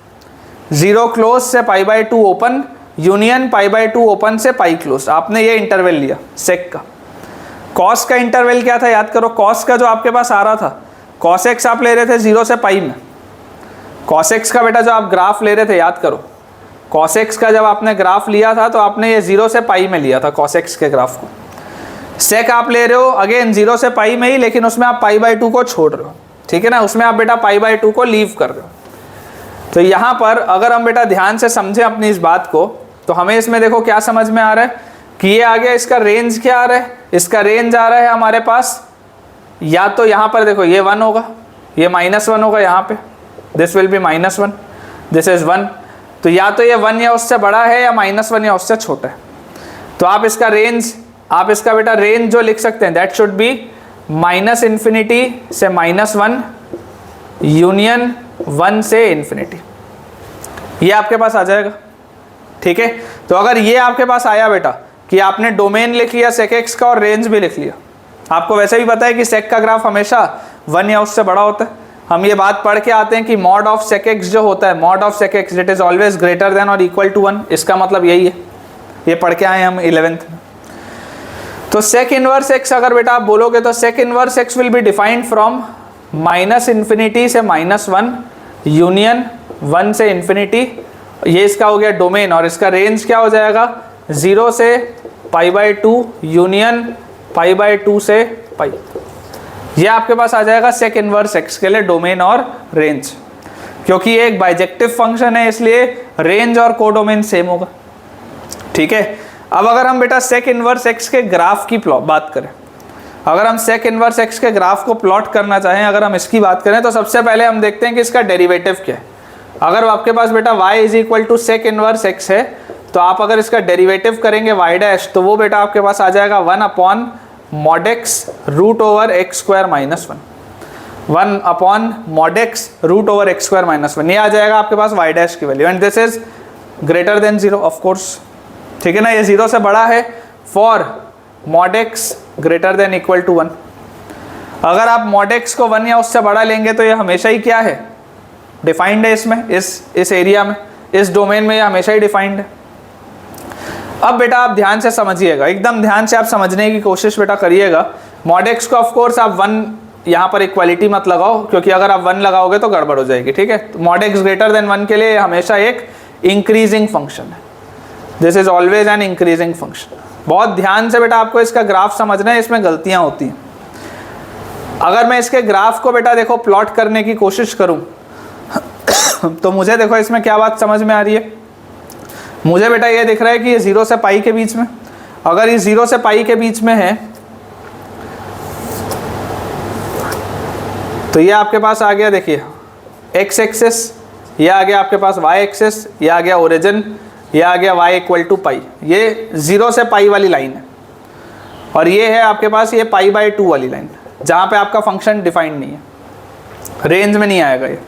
0 क्लोज से π/2 ओपन यूनियन π/2 ओपन से पाई क्लोज। आपने ये इंटरवल लिया सेक का। कॉस का इंटरवल क्या था याद करो, कॉस का जो आपके पास आ रहा था, कॉस एक्स आप ले रहे थे 0 से पाई में। कॉस एक्स का बेटा जो आप ग्राफ ले रहे थे याद करो, कॉस एक्स का जब आपने ग्राफ लिया था तो आपने ये 0 से पाई में लिया था कॉस एक्स के ग्राफ को। सेक आप ले रहे हो अगेन 0 से पाई में ही, लेकिन उसमें आप पाई बाय 2 को छोड़ रहे हो, ठीक है ना, उसमें आप बेटा पाई बाय 2 को लीव कर रहे हो। तो यहाँ पर अगर हम बेटा ध्यान से समझें अपनी इस बात को, तो हमें इसमें देखो क्या समझ में आ रहा है कि ये आ गया, इसका रेंज क्या आ रहा है, इसका रेंज आ रहा है हमारे पास, या तो यहाँ पर देखो ये 1 होगा, ये -1 होगा, यहाँ पे this will B -1, this is 1, तो या तो ये 1 या उससे बड़ा है या -1 या उससे छोटा है। तो आप इसका रेंज, आप इसका बेटा रेंज जो लिख सकते हैं दैट शुड बी -∞ से -1 यूनियन 1 से इन्फिनिटी, ये आपके पास आ जाएगा, ठीक है। तो अगर ये आपके पास आया बेटा कि आपने डोमेन लिख लिया sec x का और रेंज भी लिख लिया, आपको वैसे भी पता है कि sec का ग्राफ हमेशा 1 या उससे बड़ा होता है, हम ये बात पढ़ के आते हैं कि mod ऑफ sec x जो होता है, mod of sec x it is always greater than और इक्वल टू 1, इसका मतलब यही है, ये पढ़ के आए हम 11th में। तो sec इनवर्स x अगर बेटा आप बोलोगे तो sec inverse x will be defined from -∞ से -1 यूनियन 1 से इन्फिनिटी, ये इसका हो गया डोमेन, और इसका रेंज क्या हो जाएगा 0 से π/2 यूनियन π/2 से पाई, ये आपके पास आ जाएगा sec इनवर्स x के लिए डोमेन और रेंज, क्योंकि ये एक बाइजेक्टिव फंक्शन है इसलिए रेंज और कोडोमेन सेम होगा, ठीक है। अब अगर हम बेटा sec इनवर्स x के ग्राफ की बात करें, अगर हम sec इनवर्स x के ग्राफ को प्लॉट करना चाहें, अगर हम इसकी बात करें तो सबसे पहले हम देखते हैं कि इसका डेरिवेटिव क्या है। अगर आपके पास बेटा y = sec इनवर्स x है, तो आप अगर इसका डेरिवेटिव करेंगे y' तो वो बेटा आपके पास आ जाएगा 1/mod x √x² - 1, 1/mod x √x² - 1, ये आ जाएगा आपके पास y' की value, and this is greater than 0 of course, ठीक है ना, ये 0 से बड़ा है for mod x greater than equal to 1। अगर आप mod x को 1 या उससे बड़ा लेंगे तो ये हमेशा ही क्या है, डिफाइंड है, इसमें इस एरिया में, इस डोमेन में ये हमेशा ही डिफाइंड है। अब बेटा आप ध्यान से समझिएगा, एकदम ध्यान से आप समझने की कोशिश बेटा करिएगा। mod x को ऑफ कोर्स आप 1 यहाँ पर इक्वालिटी मत लगाओ, क्योंकि अगर आप 1 लगाओगे तो गड़बड़ हो जाएगी, ठीक है। तो mod x ग्रेटर देन 1 के लिए हमेशा एक इंक्रीजिंग फंक्शन है, this is always an increasing function. बहुत ध्यान से बेटा आपको इसका ग्राफ समझना है, इसमें गलतियां होती हैं। अगर मैं इसके ग्राफ को बेटा देखो प्लॉट करने की कोशिश करूं तो मुझे देखो इसमें क्या बात समझ में आ रही है, मुझे बेटा ये दिख रहा है कि ये 0 से पाई के बीच में, अगर ये 0 से पाई के बीच में है तो ये आपके पास आ गया, देखिए x एक्सिस, ये आ गया आपके पास y एक्सिस, ये आ गया ओरिजिन, ये आ गया y = पाई, ये 0 से पाई वाली लाइन है, और ये है आपके पास ये π/2 वाली लाइन, जहाँ पे आपका फंक्शन डिफाइंड नहीं है, रेंज में नहीं आएगा। ये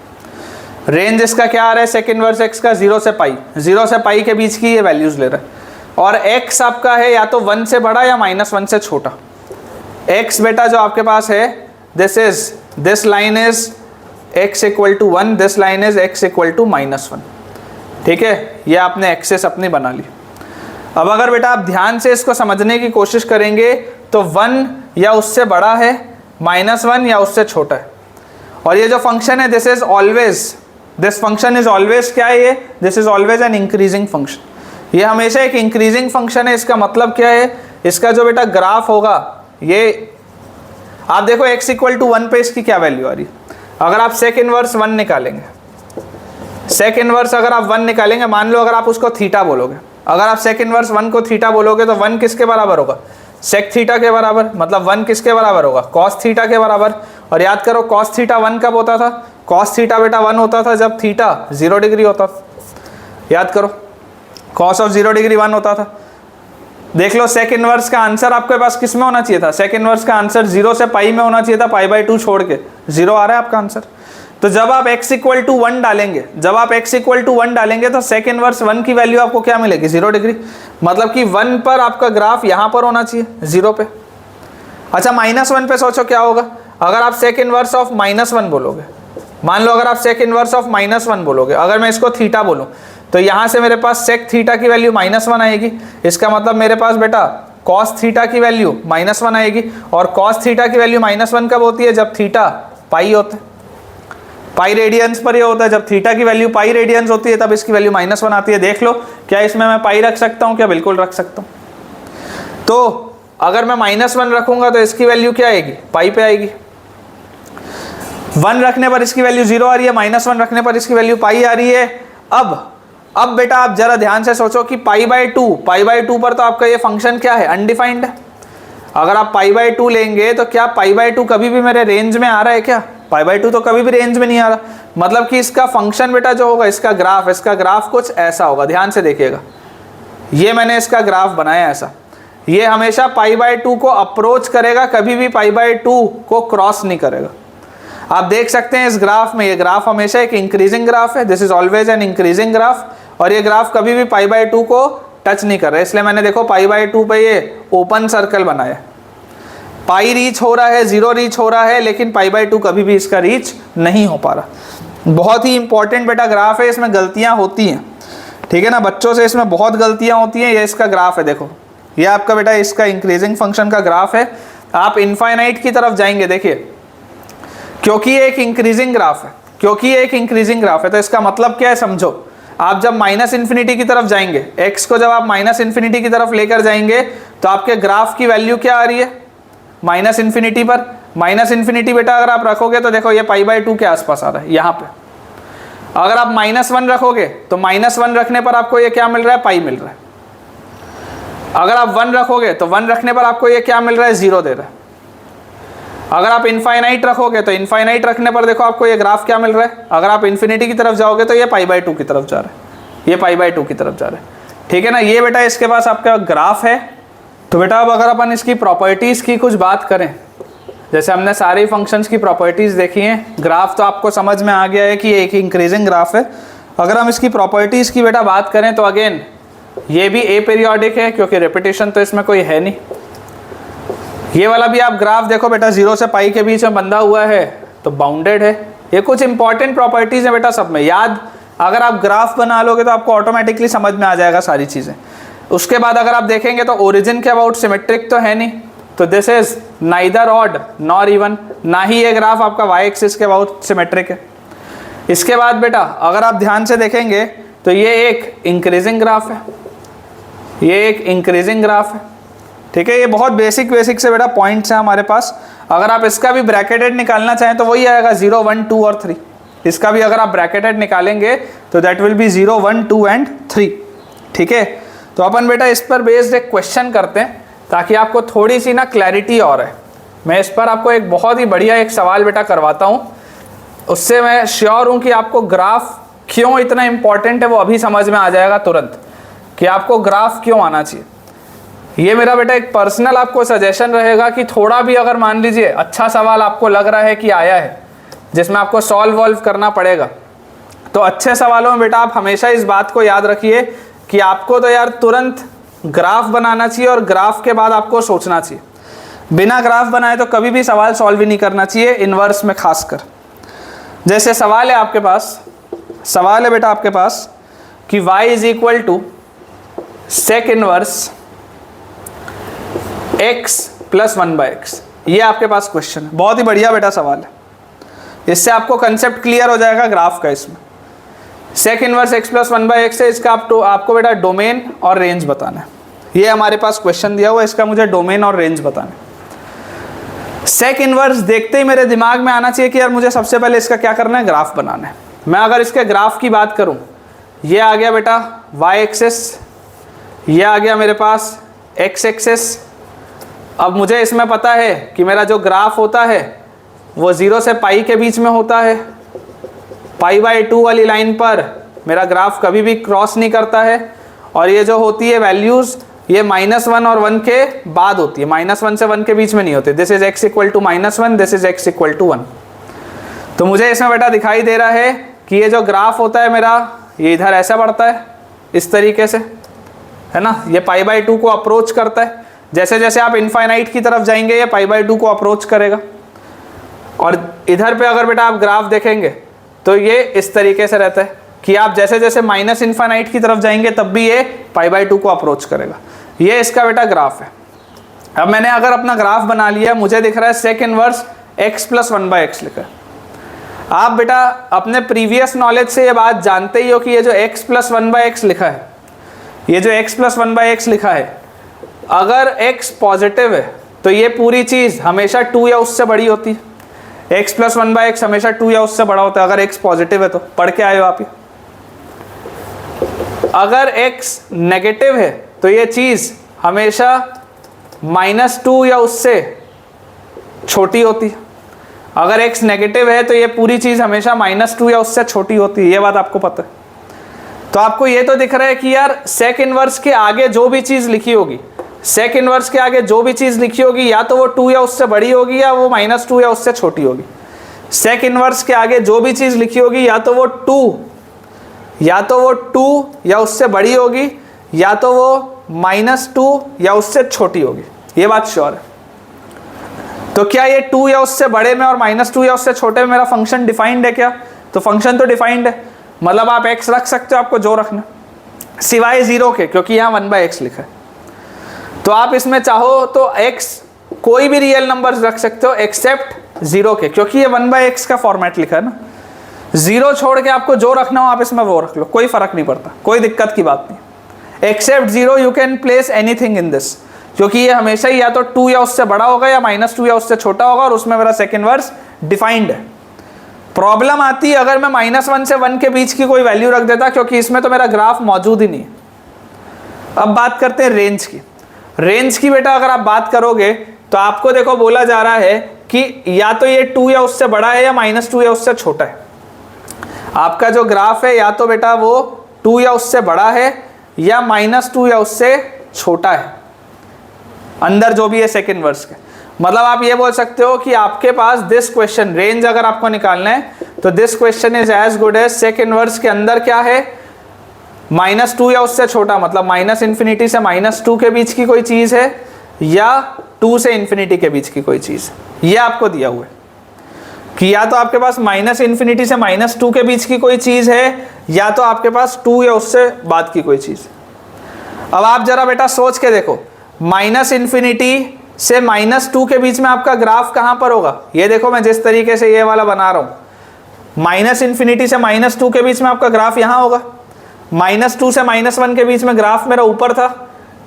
रेंज इसका क्या आ रहा है sec इनवर्स x का 0 से पाई, 0 से पाई के बीच की ये वैल्यूज ले रहा है, और x आपका है या तो 1 से बड़ा या -1 से छोटा। x बेटा जो आपके पास है this line is x = 1, this line is x = -1, ठीक है, ये आपने एक्सेस अपनी बना ली। अब अगर बेटा आप ध्यान से इसको समझने की कोशिश करेंगे तो 1 या उससे बड़ा है, -1 या उससे छोटा है, और ये जो फंक्शन है दिस फंक्शन इज ऑलवेज क्या है, ये this is always an increasing function, ये हमेशा एक इंक्रीजिंग फंक्शन है। इसका मतलब क्या है, इसका जो बेटा ग्राफ होगा, ये आप देखो x = 1 पे इसकी क्या वैल्यू आ रही है। अगर आप sec इनवर्स 1 निकालेंगे, sec इनवर्स अगर आप 1 निकालेंगे, मान लो अगर आप उसको थीटा बोलोगे, अगर आप sec इनवर्स 1 को थीटा बोलोगे तो 1 किसके बराबर होगा, sec थीटा के बराबर, मतलब 1 किसके बराबर होगा, cos थीटा के बराबर। और याद करो cos थीटा 1 कब होता था, cos थीटा बेटा 1 होता था जब थीटा 0 डिग्री होता था, याद करो cos ऑफ 0 डिग्री 1 होता था। देख लो sec इनवर्स का आंसर आपके पास किस में होना चाहिए था, sec इनवर्स का आंसर 0 से पाई में होना चाहिए था, π/2 छोड़ के 0 आ रहा है आपका आंसर। तो जब आप x = 1 डालेंगे, जब आप x = 1 डालेंगे तो sec इनवर्स 1 की वैल्यू आपको क्या मिलेगी, 0 डिग्री, मतलब कि 1 पर आपका ग्राफ यहाँ पर होना चाहिए 0 पे। अच्छा -1 पे सोचो क्या होगा, अगर आप sec इनवर्स ऑफ -1 बोलोगे, मान लो अगर आप sec इनवर्स ऑफ -1 बोलोगे, अगर मैं इसको थीटा बोलूँ तो यहाँ से मेरे पास sec थीटा की वैल्यू -1 आएगी, इसका मतलब मेरे पास बेटा cos थीटा की वैल्यू -1 आएगी, और cos थीटा की वैल्यू -1 कब होती है, जब थीटा पाई होता है, पाई रेडियंस पर ये होता है, जब थीटा की वैल्यू पाई रेडियंस होती है तब इसकी वैल्यू -1 आती है। देख लो क्या इसमें मैं पाई रख सकता हूँ क्या, बिल्कुल रख सकता हूँ। तो अगर मैं -1 रखूंगा तो इसकी वैल्यू क्या आएगी, पाई पे आएगी। 1 रखने पर इसकी वैल्यू 0 आ रही है, -1 रखने पर इसकी वैल्यू पाई आ रही है। अब बेटा आप जरा ध्यान से सोचो कि पाई बाई टू पर तो आपका ये फंक्शन क्या है, अनडिफाइंड है। अगर आप पाई/2 लेंगे तो क्या पाई/2 कभी भी मेरे रेंज में आ रहा है क्या? पाई/2 तो कभी भी रेंज में नहीं आ रहा। मतलब कि इसका फंक्शन बेटा जो होगा, इसका ग्राफ कुछ ऐसा होगा। ध्यान से देखिएगा, ये मैंने इसका ग्राफ बनाया ऐसा, ये हमेशा पाई/2 को अप्रोच करेगा, कभी भी पाई/2 को क्रॉस नहीं करेगा। आप देख सकते हैं इस ग्राफ में, ये ग्राफ हमेशा एक इंक्रीजिंग ग्राफ है, this is always an increasing graph, और ये ग्राफ कभी भी पाई/2 को टच नहीं कर रहा है। इसलिए मैंने देखो पाई/2 पे ये ओपन सर्कल बनाया। पाई रीच हो रहा है, 0 रीच हो रहा है, लेकिन पाई/2 कभी भी इसका रीच नहीं हो पा रहा। बहुत ही इंपॉर्टेंट बेटा ग्राफ है, इसमें गलतियां होती हैं, ठीक है ना, बच्चों से इसमें बहुत गलतियां होती हैं। ये इसका ग्राफ है, देखो ये आपका बेटा इसका इंक्रीजिंग फंक्शन का ग्राफ है। आप इनफाइनाइट की तरफ जाएंगे, देखिए क्योंकि ये एक इंक्रीजिंग ग्राफ है, तो इसका मतलब क्या है समझो। आप जब -∞ की तरफ जाएंगे, x को जब आप -∞ की तरफ लेकर जाएंगे तो आपके ग्राफ की वैल्यू क्या आ रही है, -∞ पर। -∞ बेटा अगर आप रखोगे तो देखो ये पाई/2 के आसपास आ रहा है यहाँ पे। अगर आप -1 रखोगे तो -1 रखने पर आपको ये क्या मिल रहा है, पाई मिल रहा है। अगर आप 1 रखोगे तो 1 रखने पर आपको ये क्या मिल रहा है, 0 दे रहा है। अगर आप इनफाइनाइट रखोगे तो इनफाइनाइट रखने पर देखो आपको ये ग्राफ क्या मिल रहा है। अगर आप इन्फिनिटी की तरफ जाओगे तो ये पाई/2 की तरफ जा रहा है, ये पाई/2 की तरफ जा रहा है, ठीक है ना। ये बेटा इसके पास आपका ग्राफ है। तो बेटा अब अगर अपन इसकी प्रॉपर्टीज़ की कुछ बात करें, जैसे हमने सारे फंक्शंस की प्रॉपर्टीज़ देखी हैं, ग्राफ तो आपको समझ में आ गया है कि एक इंक्रीजिंग ग्राफ है। अगर हम इसकी प्रॉपर्टीज़ की बेटा बात करें तो अगेन ये भी ए पीरियोडिक है, क्योंकि रेपिटेशन तो इसमें कोई है नहीं। ये वाला भी आप ग्राफ देखो बेटा, 0 से पाई के बीच में बंधा हुआ है तो बाउंडेड है। ये कुछ इंपॉर्टेंट प्रॉपर्टीज़ हैं बेटा सब में, याद अगर आप ग्राफ बना लोगे तो आपको ऑटोमेटिकली समझ में आ जाएगा सारी चीज़ें। उसके बाद अगर आप देखेंगे तो ओरिजिन के अबाउट सिमेट्रिक तो है नहीं, तो this is neither odd nor even, ना ही ये ग्राफ आपका वाई एक्सिस के अबाउट सिमेट्रिक है। इसके बाद बेटा अगर आप ध्यान से देखेंगे तो ये एक इंक्रीजिंग ग्राफ है, ये एक इंक्रीजिंग ग्राफ है, ठीक है। ये बहुत बेसिक से बेटा पॉइंट्स हैं हमारे पास। अगर आप इसका भी ब्रैकेटेड निकालना चाहें तो वही आएगा 0, 1, 2 और 3। इसका भी अगर आप ब्रैकेटेड निकालेंगे तो दैट विल बी 0, 1, 2 एंड 3, ठीक है। तो अपन बेटा इस पर बेस्ड एक क्वेश्चन करते हैं ताकि आपको थोड़ी सी ना क्लैरिटी और है। मैं इस पर आपको एक बहुत ही बढ़िया एक सवाल बेटा करवाता हूँ, उससे मैं श्योर हूँ कि आपको ग्राफ क्यों इतना इंपॉर्टेंट है वो अभी समझ में आ जाएगा तुरंत, कि आपको ग्राफ क्यों आना चाहिए। ये मेरा बेटा एक पर्सनल आपको सजेशन रहेगा कि थोड़ा भी अगर मान लीजिए अच्छा सवाल आपको लग रहा है कि आया है जिसमें आपको सॉल्व करना पड़ेगा, तो अच्छे सवालों में बेटा आप हमेशा इस बात को याद रखिए कि आपको तो यार तुरंत ग्राफ बनाना चाहिए और ग्राफ के बाद आपको सोचना चाहिए। बिना ग्राफ बनाए तो कभी भी सवाल सॉल्व ही नहीं करना चाहिए, इन्वर्स में खासकर। जैसे सवाल है आपके पास, सवाल है बेटा आपके पास कि y is equal to sec inverse x plus 1/x, ये आपके पास क्वेश्चन है। बहुत ही बढ़िया बेटा सवाल है, इससे आपको कंसेप्ट क्लियर हो जाएगा ग्राफ का। इसमें सेक इनवर्स x प्लस 1/x है, इसका आपको बेटा डोमेन और रेंज बताना है। ये हमारे पास क्वेश्चन दिया हुआ है, इसका मुझे डोमेन और रेंज बताना है। सेक इनवर्स देखते ही मेरे दिमाग में आना चाहिए कि यार मुझे सबसे पहले इसका क्या करना है, ग्राफ बनाना है। मैं अगर इसके ग्राफ की बात करूं, ये आ गया बेटा y एक्सिस, ये आ गया मेरे पास x एक्सिस। अब मुझे इसमें पता है कि मेरा जो ग्राफ होता है वो 0 से पाई के बीच में होता है। पाई/2 वाली लाइन पर मेरा ग्राफ कभी भी क्रॉस नहीं करता है, और ये जो होती है वैल्यूज़ ये -1 और 1 के बाद होती है, -1 से 1 के बीच में नहीं होती। This is x equal to -1, this is x equal to 1। तो मुझे इसमें बेटा दिखाई दे रहा है कि ये जो ग्राफ होता है मेरा, ये इधर ऐसा बढ़ता है इस तरीके से, है ना, ये पाई/2 को अप्रोच करता है। जैसे जैसे आप इनफाइनाइट की तरफ जाएंगे ये पाई/2 को अप्रोच करेगा, और इधर पे अगर बेटा आप ग्राफ देखेंगे तो ये इस तरीके से रहता है कि आप जैसे जैसे माइनस इनफाइनाइट की तरफ जाएंगे तब भी ये पाई/2 को अप्रोच करेगा। ये इसका बेटा ग्राफ है। अब मैंने अगर अपना ग्राफ बना लिया, मुझे दिख रहा है सेक इनवर्स x प्लस 1/x लिखा है। आप बेटा अपने प्रीवियस नॉलेज से ये बात जानते ही हो कि ये जो x प्लस 1/x लिखा है, ये जो x प्लस 1/x लिखा है, अगर x पॉजिटिव है तो ये पूरी चीज हमेशा 2 या उससे बड़ी होती है। x प्लस 1/x हमेशा 2 या उससे बड़ा होता है अगर x पॉजिटिव है तो। पढ़ के आए हो आप ये। अगर x नेगेटिव है तो ये चीज हमेशा -2 या उससे छोटी होती है। अगर x नेगेटिव है तो ये पूरी चीज हमेशा -2 या उससे छोटी होती है। ये बात आपको पता है। तो आपको ये तो दिख रहा है कि यार सेक इनवर्स के आगे जो भी चीज लिखी होगी, सेक इनवर्स के आगे जो भी चीज लिखी होगी या तो वो 2 या उससे बड़ी होगी या वो -2 या उससे छोटी होगी। सेक इनवर्स के आगे जो भी चीज लिखी होगी या तो वो 2 या उससे बड़ी होगी या तो वो -2 या उससे छोटी होगी। ये बात श्योर है। तो क्या ये 2 या उससे बड़े में और -2 या उससे छोटे में मेरा फंक्शन डिफाइंड है क्या? तो फंक्शन तो डिफाइंड है, मतलब आप x रख सकते हो, आपको जो रखना, सिवाय 0 के, क्योंकि यहाँ 1/x लिखा है। तो आप इसमें चाहो तो x कोई भी रियल नंबर रख सकते हो एक्सेप्ट 0 के, क्योंकि ये 1/x का फॉर्मेट लिखा है ना। 0 छोड़ के आपको जो रखना हो आप इसमें वो रख लो, कोई फर्क नहीं पड़ता, कोई दिक्कत की बात नहीं। Except 0 you can place anything in this, क्योंकि ये हमेशा ही या तो 2 या उससे बड़ा होगा या -2 या उससे छोटा होगा और उसमें मेरा सेक इनवर्स डिफाइंड है। प्रॉब्लम आती है अगर मैं -1 से 1 के बीच की कोई वैल्यू रख देता, क्योंकि इसमें तो मेरा ग्राफ मौजूद ही नहीं है। अब बात करते हैं रेंज की। रेंज की बेटा अगर आप बात करोगे तो आपको देखो बोला जा रहा है कि या तो ये 2 या उससे बड़ा है या -2 या उससे छोटा है। आपका जो ग्राफ है या तो बेटा वो 2 या उससे बड़ा है या -2 या उससे छोटा है, अंदर जो भी है सेक इनवर्स के। मतलब आप ये बोल सकते हो कि आपके पास दिस क्वेश्चन, रेंज अगर आपको निकालना है तो this question is as good as sec inverse के अंदर क्या है, -2 या उससे छोटा, मतलब -∞ से -2 के बीच की कोई चीज है या 2 से ∞ के बीच की कोई चीज। ये आपको दिया हुआ है कि या तो आपके पास -∞ से -2 के बीच की कोई चीज है या तो आपके पास 2 या उससे बाद की कोई चीज। अब आप जरा बेटा सोच के देखो, -∞ से -2 के बीच में आपका ग्राफ कहां पर होगा? ये देखो मैं जिस तरीके से ये वाला बना रहा हूं, -∞ से -2 के बीच में आपका ग्राफ यहां होगा। -2 से -1 के बीच में ग्राफ मेरा ऊपर था,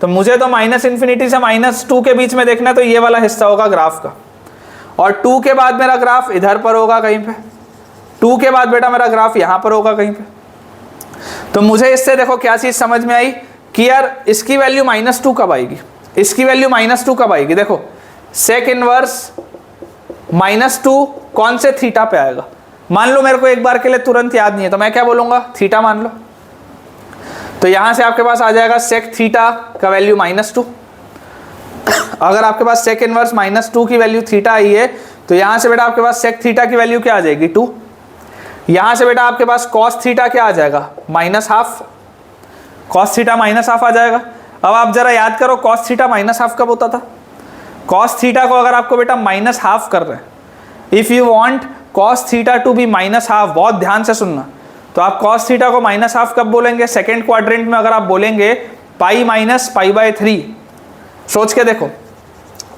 तो मुझे तो -∞ से -2 के बीच में देखना है, तो ये वाला हिस्सा होगा ग्राफ का। और 2 के बाद मेरा ग्राफ इधर पर होगा कहीं पे, 2 के बाद बेटा मेरा ग्राफ यहां पर होगा कहीं पे। तो मुझे इससे देखो क्या चीज समझ में आई कि यार इसकी वैल्यू -2 कब आएगी, इसकी वैल्यू -2 कब आएगी? देखो सेक इनवर्स -2 कौन से थीटा पे आएगा? मान लो मेरे को एक बार के लिए तुरंत याद नहीं है, तो मैं क्या बोलूंगा, थीटा मान लो। तो यहां से आपके पास आ जाएगा सेक थीटा का वैल्यू -2। अगर आपके पास सेक इनवर्स -2 की वैल्यू थीटा आई है तो यहां से बेटा आपके पास सेक थीटा की वैल्यू क्या आ जाएगी, 2। यहां से बेटा आपके पास कॉस थीटा क्या आ जाएगा, -½ कॉस थीटा -½ आ जाएगा। अब आप जरा याद करो कॉस थीटा -½ कब होता था? कॉस थीटा को अगर आपको बेटा -½ कर रहे हैं, if you want cos theta to be -½ बहुत ध्यान से सुनना, तो आप कॉस थीटा को -½ कब बोलेंगे? सेकेंड क्वाड्रेंट में अगर आप बोलेंगे पाई -π/3। सोच के देखो,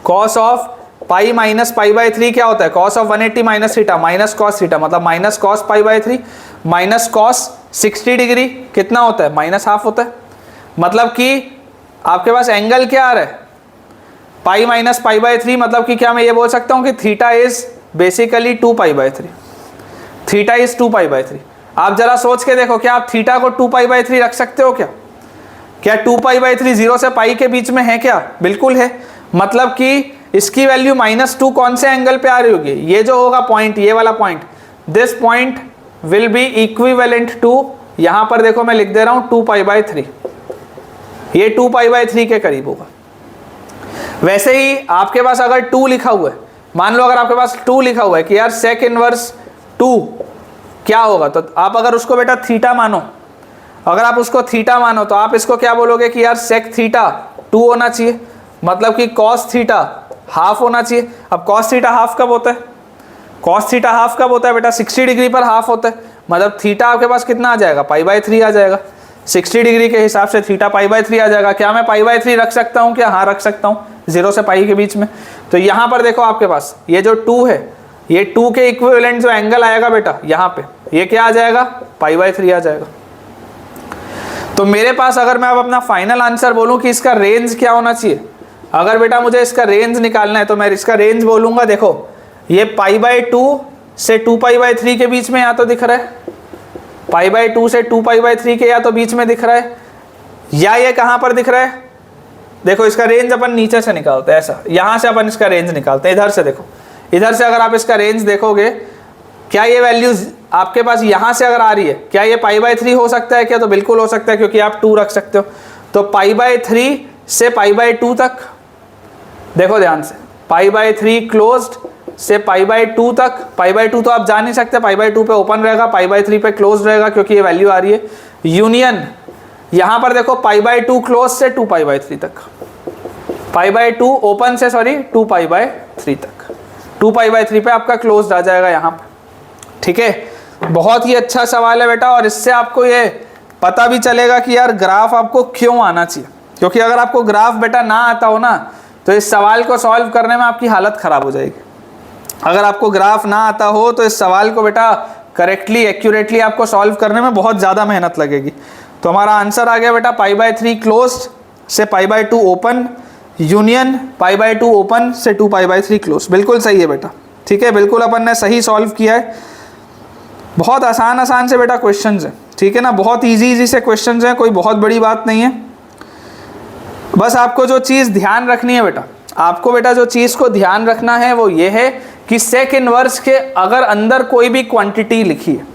कॉस ऑफ पाई -π/3 क्या होता है? Cos of 180 - theta minus cos theta, मतलब minus cos π/3 minus cos 60 degree कितना होता है? -½ होता है। मतलब कि आपके पास एंगल क्या आ रहा है, पाई -π/3, मतलब कि क्या मैं ये बोल सकता हूँ कि theta is basically 2π/3, theta is 2π/3। आप जरा सोच के देखो, क्या आप थीटा को 2π/3 रख सकते हो क्या? क्या 2π/3 0 से पाई के बीच में है क्या? बिल्कुल है। मतलब कि इसकी वैल्यू -2 कौन से एंगल पे आ रही होगी? ये जो होगा पॉइंट, ये वाला point, this point will be equivalent to, यहां पर देखो मैं लिख दे रहा हूं 2π/3, ये 2π/3 के करीब होगा। वैसे ही आपके पास अगर 2 लिखा हुआ है, मान लो अगर आपके पास 2 लिखा हुआ है कि यार सेक इनवर्स 2 क्या होगा, तो आप अगर उसको बेटा थीटा मानो, अगर आप उसको थीटा मानो तो आप इसको क्या बोलोगे कि यार सेक थीटा 2 होना चाहिए, मतलब कि कॉस थीटा ½ होना चाहिए। अब कॉस थीटा ½ कब होता है? कॉस थीटा ½ कब होता है बेटा? 60 डिग्री पर ½ होता है, मतलब थीटा आपके पास कितना आ जाएगा? π/3 आ जाएगा। 60 डिग्री के हिसाब से थीटा π/3 आ जाएगा। क्या मैं π/3 रख सकता हूँ क्या? हाँ रख सकता हूँ, 0 से पाई के बीच में। तो यहाँ पर देखो आपके पास ये जो 2 है, ये 2 के इक्विवेलेंट जो एंगल आएगा बेटा यहाँ पे, ये क्या आ जाएगा? π/3 आ जाएगा। तो मेरे पास अगर मैं अब अपना फाइनल आंसर बोलूं कि इसका रेंज क्या होना चाहिए, अगर बेटा मुझे इसका रेंज निकालना है तो मैं इसका रेंज बोलूँगा, देखो ये π/2 से 2π/3 के बीच में या तो दिख रहा है, π/2 से 2π/3 के या तो बीच में दिख रहा है, या ये कहाँ पर दिख रहा है, देखो इसका रेंज अपन नीचे से निकालते हैं, ऐसा यहाँ से अपन इसका रेंज निकालते हैं, इधर से देखो, इधर से अगर आप इसका रेंज देखोगे, क्या ये वैल्यूज आपके पास यहाँ से अगर आ रही है, क्या ये π/3 हो सकता है क्या? तो बिल्कुल हो सकता है, क्योंकि आप 2 रख सकते हो। तो π/3 से π/2 तक, देखो ध्यान से, π/3 क्लोज्ड से π/2 तक, π/2 तो आप जान नहीं सकते, π/2 पे ओपन रहेगा, π/3 पे क्लोज रहेगा, क्योंकि ये वैल्यू आ रही है। यूनियन यहाँ पर देखो π/2 क्लोज से 2π/3 तक, π/2 ओपन से 2π/3 तक, 2π/3 पे आपका क्लोज आ जाएगा यहाँ पर। ठीक है, बहुत ही अच्छा सवाल है बेटा, और इससे आपको ये पता भी चलेगा कि यार ग्राफ आपको क्यों आना चाहिए, क्योंकि अगर आपको ग्राफ बेटा ना आता हो ना तो इस सवाल को सॉल्व करने में आपकी हालत ख़राब हो जाएगी। अगर आपको ग्राफ ना आता हो तो इस सवाल को बेटा करेक्टली एक्यूरेटली आपको सॉल्व करने में बहुत ज़्यादा मेहनत लगेगी। तो हमारा आंसर आ गया बेटा π/3 क्लोज्ड से π/2 ओपन, यूनियन π/2 ओपन से 2π/3 क्लोज। बिल्कुल सही है बेटा, ठीक है, बिल्कुल अपन ने सही सॉल्व किया है। बहुत आसान से बेटा क्वेश्चंस हैं, ठीक है ना, बहुत इजी से क्वेश्चंस हैं, कोई बहुत बड़ी बात नहीं है। बस आपको जो चीज़ ध्यान रखनी है बेटा, आपको बेटा जो चीज़ को ध्यान रखना है वो ये है कि सेक इनवर्स के अगर अंदर कोई भी क्वांटिटी लिखी है,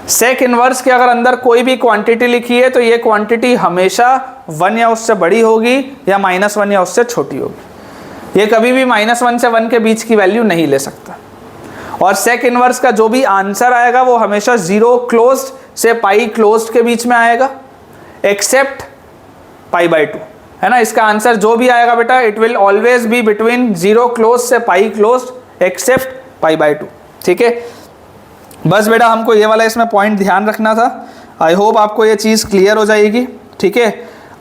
सेक इनवर्स के अगर अंदर कोई भी क्वांटिटी लिखी है तो ये क्वांटिटी हमेशा 1 या उससे बड़ी होगी या -1 या उससे छोटी होगी। ये कभी भी -1 से 1 के बीच की वैल्यू नहीं ले सकता। और सेक इनवर्स का जो भी आंसर आएगा वो हमेशा 0 क्लोज्ड से पाई क्लोज्ड के बीच में आएगा, एक्सेप्ट π/2, है ना। इसका आंसर जो भी आएगा बेटा it will always be between 0 close से पाई क्लोज्ड एक्सेप्ट π/2। ठीक है, बस बेटा हमको ये वाला इसमें पॉइंट ध्यान रखना था। आई होप आपको ये चीज़ क्लियर हो जाएगी। ठीक है,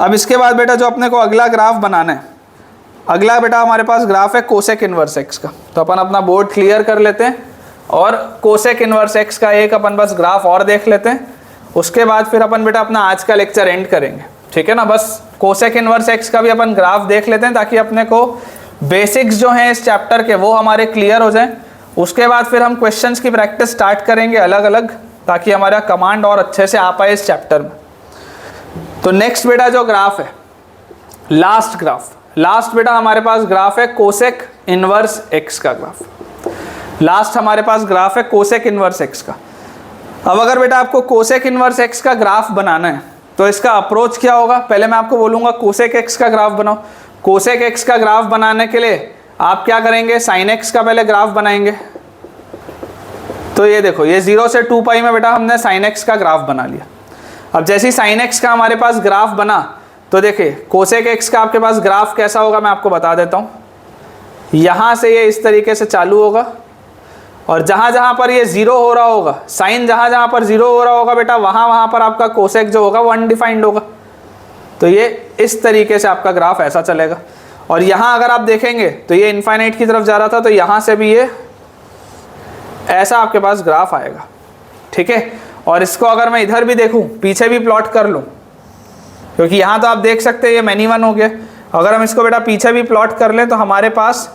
अब इसके बाद बेटा जो अपने को अगला ग्राफ बनाना है, अगला बेटा हमारे पास ग्राफ है कोसेक इनवर्स एक्स का। तो अपन अपना बोर्ड क्लियर कर लेते हैं और कोसेक इनवर्स एक्स का एक अपन बस ग्राफ और देख लेते हैं, उसके बाद फिर अपन बेटा अपना आज का लेक्चर एंड करेंगे। ठीक है ना, बस कोसेक इनवर्स एक्स का भी अपन ग्राफ देख लेते हैं ताकि अपने को बेसिक्स जो हैं इस चैप्टर के वो हमारे क्लियर हो जाएं। उसके बाद फिर हम क्वेश्चंस की प्रैक्टिस स्टार्ट करेंगे अलग अलग, ताकि हमारा कमांड और अच्छे से आ पाए इस चैप्टर में। तो नेक्स्ट बेटा जो ग्राफ है, लास्ट बेटा हमारे पास ग्राफ है कोसेक इनवर्स एक्स का ग्राफ। लास्ट हमारे पास ग्राफ है कोसेक इनवर्स एक्स का। अब अगर बेटा आपको कोसेक इनवर्स एक्स का ग्राफ बनाना है तो इसका अप्रोच क्या होगा, पहले मैं आपको बोलूँगा कोसेक एक्स का ग्राफ बनाओ। कोसेक एक्स का ग्राफ बनाने के लिए आप क्या करेंगे, साइन एक्स का पहले ग्राफ बनाएंगे। तो ये देखो, ये 0 से 2π में बेटा हमने साइन एक्स का ग्राफ बना लिया। अब जैसे ही साइन एक्स का हमारे पास ग्राफ बना तो देखिए कोसेक एक्स का आपके पास ग्राफ कैसा होगा मैं आपको बता देता हूँ। यहाँ से ये इस तरीके से चालू होगा और जहाँ जहाँ पर ये 0 हो रहा होगा, साइन जहाँ जहाँ पर 0 हो रहा होगा बेटा वहाँ पर आपका कोसेक जो होगा वो अनडिफाइंड होगा। तो ये इस तरीके से आपका ग्राफ ऐसा चलेगा। और यहाँ अगर आप देखेंगे तो ये इनफाइनाइट की तरफ जा रहा था, तो यहाँ से भी ये ऐसा आपके पास ग्राफ आएगा। ठीक है, और इसको अगर मैं इधर भी देखूँ, पीछे भी प्लॉट कर लूँ, क्योंकि यहाँ तो आप देख सकते हैं ये मैनी वन हो गया। अगर हम इसको बेटा पीछे भी प्लॉट कर लें तो हमारे पास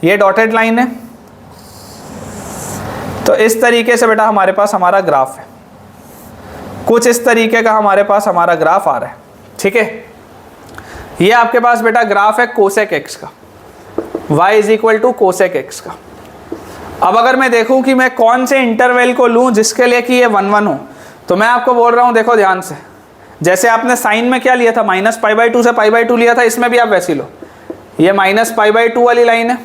ये डॉटेड लाइन है। तो इस तरीके से बेटा हमारे पास हमारा ग्राफ है, कुछ इस तरीके का हमारे पास हमारा ग्राफ आ रहा है। ठीक है, ये आपके पास बेटा ग्राफ है कोसेक एक्स का, y = कोसेक एक्स का। अब अगर मैं देखूं कि मैं कौन से इंटरवल को लूं जिसके लिए कि ये 1 1 हो, तो मैं आपको बोल रहा हूं, देखो ध्यान से, जैसे आपने साइन में क्या लिया था, -π/2 से π/2 लिया था, इसमें भी आप वैसे लो। ये -π/2 वाली लाइन है,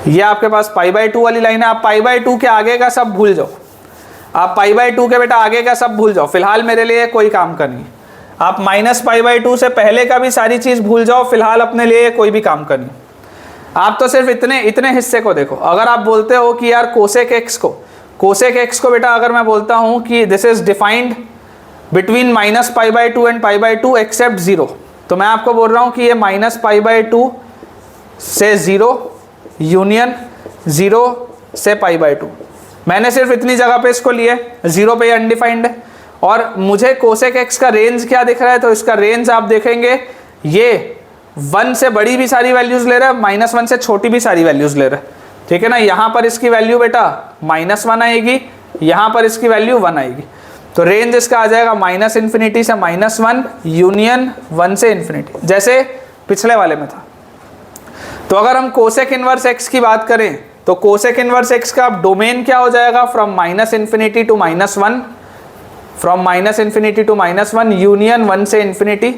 ये आपके पास π/2 वाली लाइन है। आप π/2 के आगे का सब भूल जाओ, आप π/2 के बेटा आगे का सब भूल जाओ, फिलहाल मेरे लिए कोई काम का नहीं। आप -π/2 से पहले का भी सारी चीज़ भूल जाओ, फिलहाल अपने लिए कोई भी काम का नहीं। आप तो सिर्फ इतने हिस्से को देखो। अगर आप बोलते हो कि यार कोसेक एक्स को बेटा अगर मैं बोलता हूँ कि this is defined between -π/2 and π/2 except 0, तो मैं आपको बोल रहा हूँ कि ये -π/2 से 0 यूनियन 0 से π/2। मैंने सिर्फ इतनी जगह पे इसको लिया, 0 पे अनडिफाइंड है। और मुझे कोसेक एक्स का रेंज क्या दिख रहा है, तो इसका रेंज आप देखेंगे ये 1 से बड़ी भी सारी वैल्यूज ले रहा है, -1 से छोटी भी सारी वैल्यूज ले रहा है, ठीक है ना। यहाँ पर इसकी वैल्यू बेटा -1 आएगी, यहाँ पर इसकी वैल्यू 1 आएगी, तो रेंज इसका आ जाएगा -∞ से -1 यूनियन 1 से इन्फिनिटी, जैसे पिछले वाले में था। तो अगर हम कोसेक इनवर्स x की बात करें तो कोसेक इनवर्स x का डोमेन क्या हो जाएगा, from -∞ to -1, from -∞ to -1 union 1 से इन्फिनिटी,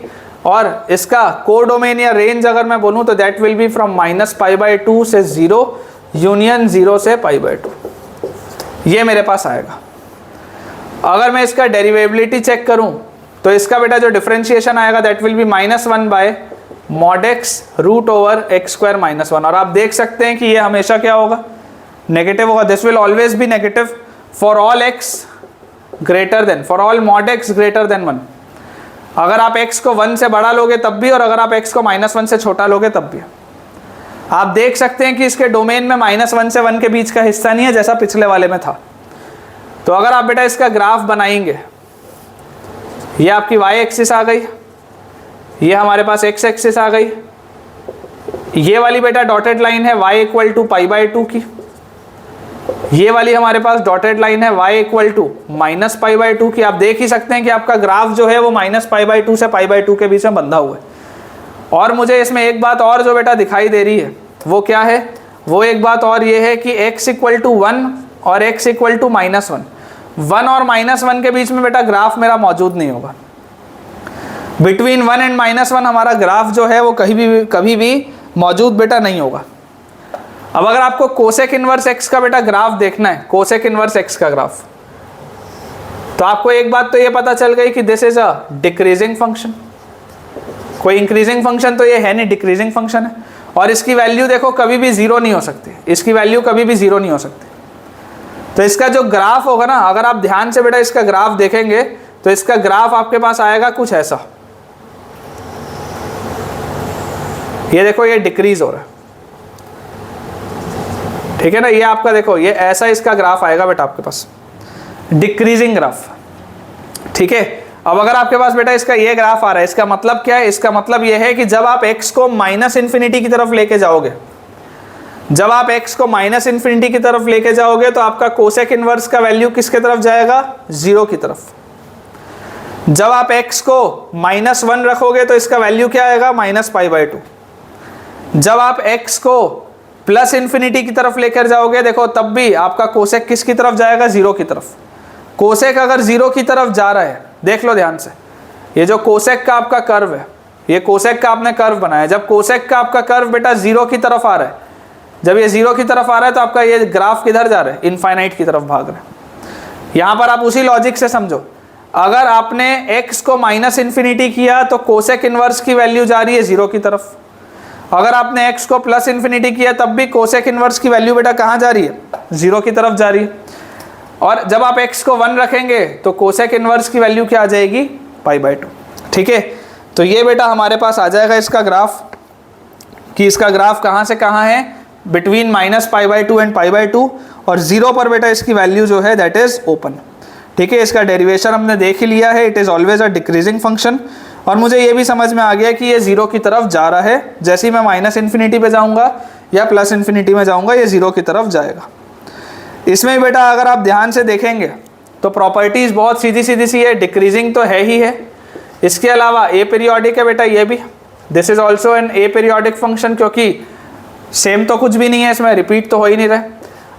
और इसका कोडोमेन या रेंज अगर मैं बोलूं तो दैट विल बी फ्रॉम -π/2 से 0 यूनियन 0 से π/2, ये मेरे पास आएगा। अगर मैं इसका डेरिवेबिलिटी चेक करूं तो इसका बेटा जो डिफरेंशिएशन आएगा that will be -1/mod x √x² -1, और आप देख सकते हैं कि ये हमेशा क्या होगा, नेगेटिव होगा। This will always be negative for all x greater then, for all mod x greater then 1। अगर आप x को 1 से बड़ा लोगे तब भी, और अगर आप x को -1 से छोटा लोगे तब भी। आप देख सकते हैं कि इसके डोमेन में -1 से 1 के बीच का हिस्सा नहीं है जैसा पिछले वाले में था। तो अगर आप बेटा इसका ग्राफ बनाएंगे, ये आपकी y एक्सिस आ गई, ये हमारे पास x एक्सिस आ गई, ये वाली बेटा डॉटेड लाइन है y = π/2 की, ये वाली हमारे पास डॉटेड लाइन है y = -π/2 की। आप देख ही सकते हैं कि आपका ग्राफ जो है वो -π/2 से π/2 के बीच में बंधा हुआ है। और मुझे इसमें एक बात और जो बेटा दिखाई दे रही है वो क्या है, वो एक बात और ये है कि x = 1 और x = -1, 1 और -1 के बीच में बेटा ग्राफ मेरा मौजूद नहीं होगा। बिटवीन 1 एंड -1 हमारा ग्राफ जो है वो कभी भी मौजूद बेटा नहीं होगा। अब अगर आपको कोसेक इनवर्स x का बेटा ग्राफ देखना है, कोसेक इनवर्स x का ग्राफ, तो आपको एक बात तो ये पता चल गई कि this is a decreasing function, कोई इंक्रीजिंग फंक्शन तो ये है नहीं, डिक्रीजिंग फंक्शन है। और इसकी वैल्यू देखो कभी भी 0 नहीं हो सकती, इसकी वैल्यू कभी भी 0 नहीं हो सकती। तो इसका जो ग्राफ होगा ना, अगर आप ध्यान से बेटा इसका ग्राफ देखेंगे तो इसका ग्राफ आपके पास आएगा कुछ ऐसा, ये देखो ये डिक्रीज हो रहा है, ठीक है ना। ये आपका देखो ये ऐसा इसका ग्राफ आएगा बेटा आपके पास, डिक्रीजिंग ग्राफ, ठीक है। अब अगर आपके पास बेटा इसका ये ग्राफ आ रहा है, इसका मतलब क्या है, इसका मतलब ये है कि जब आप x को -∞ की तरफ लेके जाओगे, जब आप x को -∞ की तरफ लेके जाओगे तो आपका कोसेक इनवर्स का वैल्यू किसके तरफ जाएगा, 0 की तरफ। जब आप x को -1 रखोगे तो इसका वैल्यू क्या आएगा, -π/2। जब आप x को +∞ की तरफ लेकर जाओगे देखो तब भी आपका कोसेक किसकी तरफ जाएगा, 0 की तरफ। कोसेक अगर 0 की तरफ जा रहा है, देख लो ध्यान से, ये जो कोसेक का आपका कर्व है, ये कोसेक का आपने कर्व बनाया, जब कोसेक का आपका कर्व बेटा 0 की तरफ आ रहा है, जब ये 0 की तरफ आ रहा है तो आपका ये ग्राफ किधर जा रहा है, इनफाइनाइट की तरफ भाग रहा है। यहाँ पर आप उसी लॉजिक से समझो, अगर आपने x को -∞ किया तो कोसेक इनवर्स की वैल्यू जा रही है 0 की तरफ, अगर आपने x को +∞ किया तब भी कोसेक इनवर्स की वैल्यू बेटा कहाँ जा रही है, 0 की तरफ जा रही है। और जब आप x को 1 रखेंगे तो कोसेक इनवर्स की वैल्यू क्या आ जाएगी, π/2, ठीक है। तो ये बेटा हमारे पास आ जाएगा इसका ग्राफ, कि इसका ग्राफ कहाँ से कहाँ है, बिटवीन -π/2 एंड π/2, और 0 पर बेटा इसकी वैल्यू जो है दैट इज ओपन, ठीक है। इसका डेरिवेशन हमने देख ही लिया है, it is always a decreasing function. और मुझे ये भी समझ में आ गया कि ये 0 की तरफ जा रहा है, जैसे ही मैं -∞ पे जाऊँगा या +∞ में जाऊँगा ये 0 की तरफ जाएगा। इसमें बेटा अगर आप ध्यान से देखेंगे तो प्रॉपर्टीज़ बहुत सीधी सीधी सी है, डिक्रीजिंग तो है ही है, इसके अलावा ए पीरियोडिक है बेटा ये भी, this is also an a periodic function, क्योंकि सेम तो कुछ भी नहीं है इसमें, रिपीट तो हो ही नहीं रहे।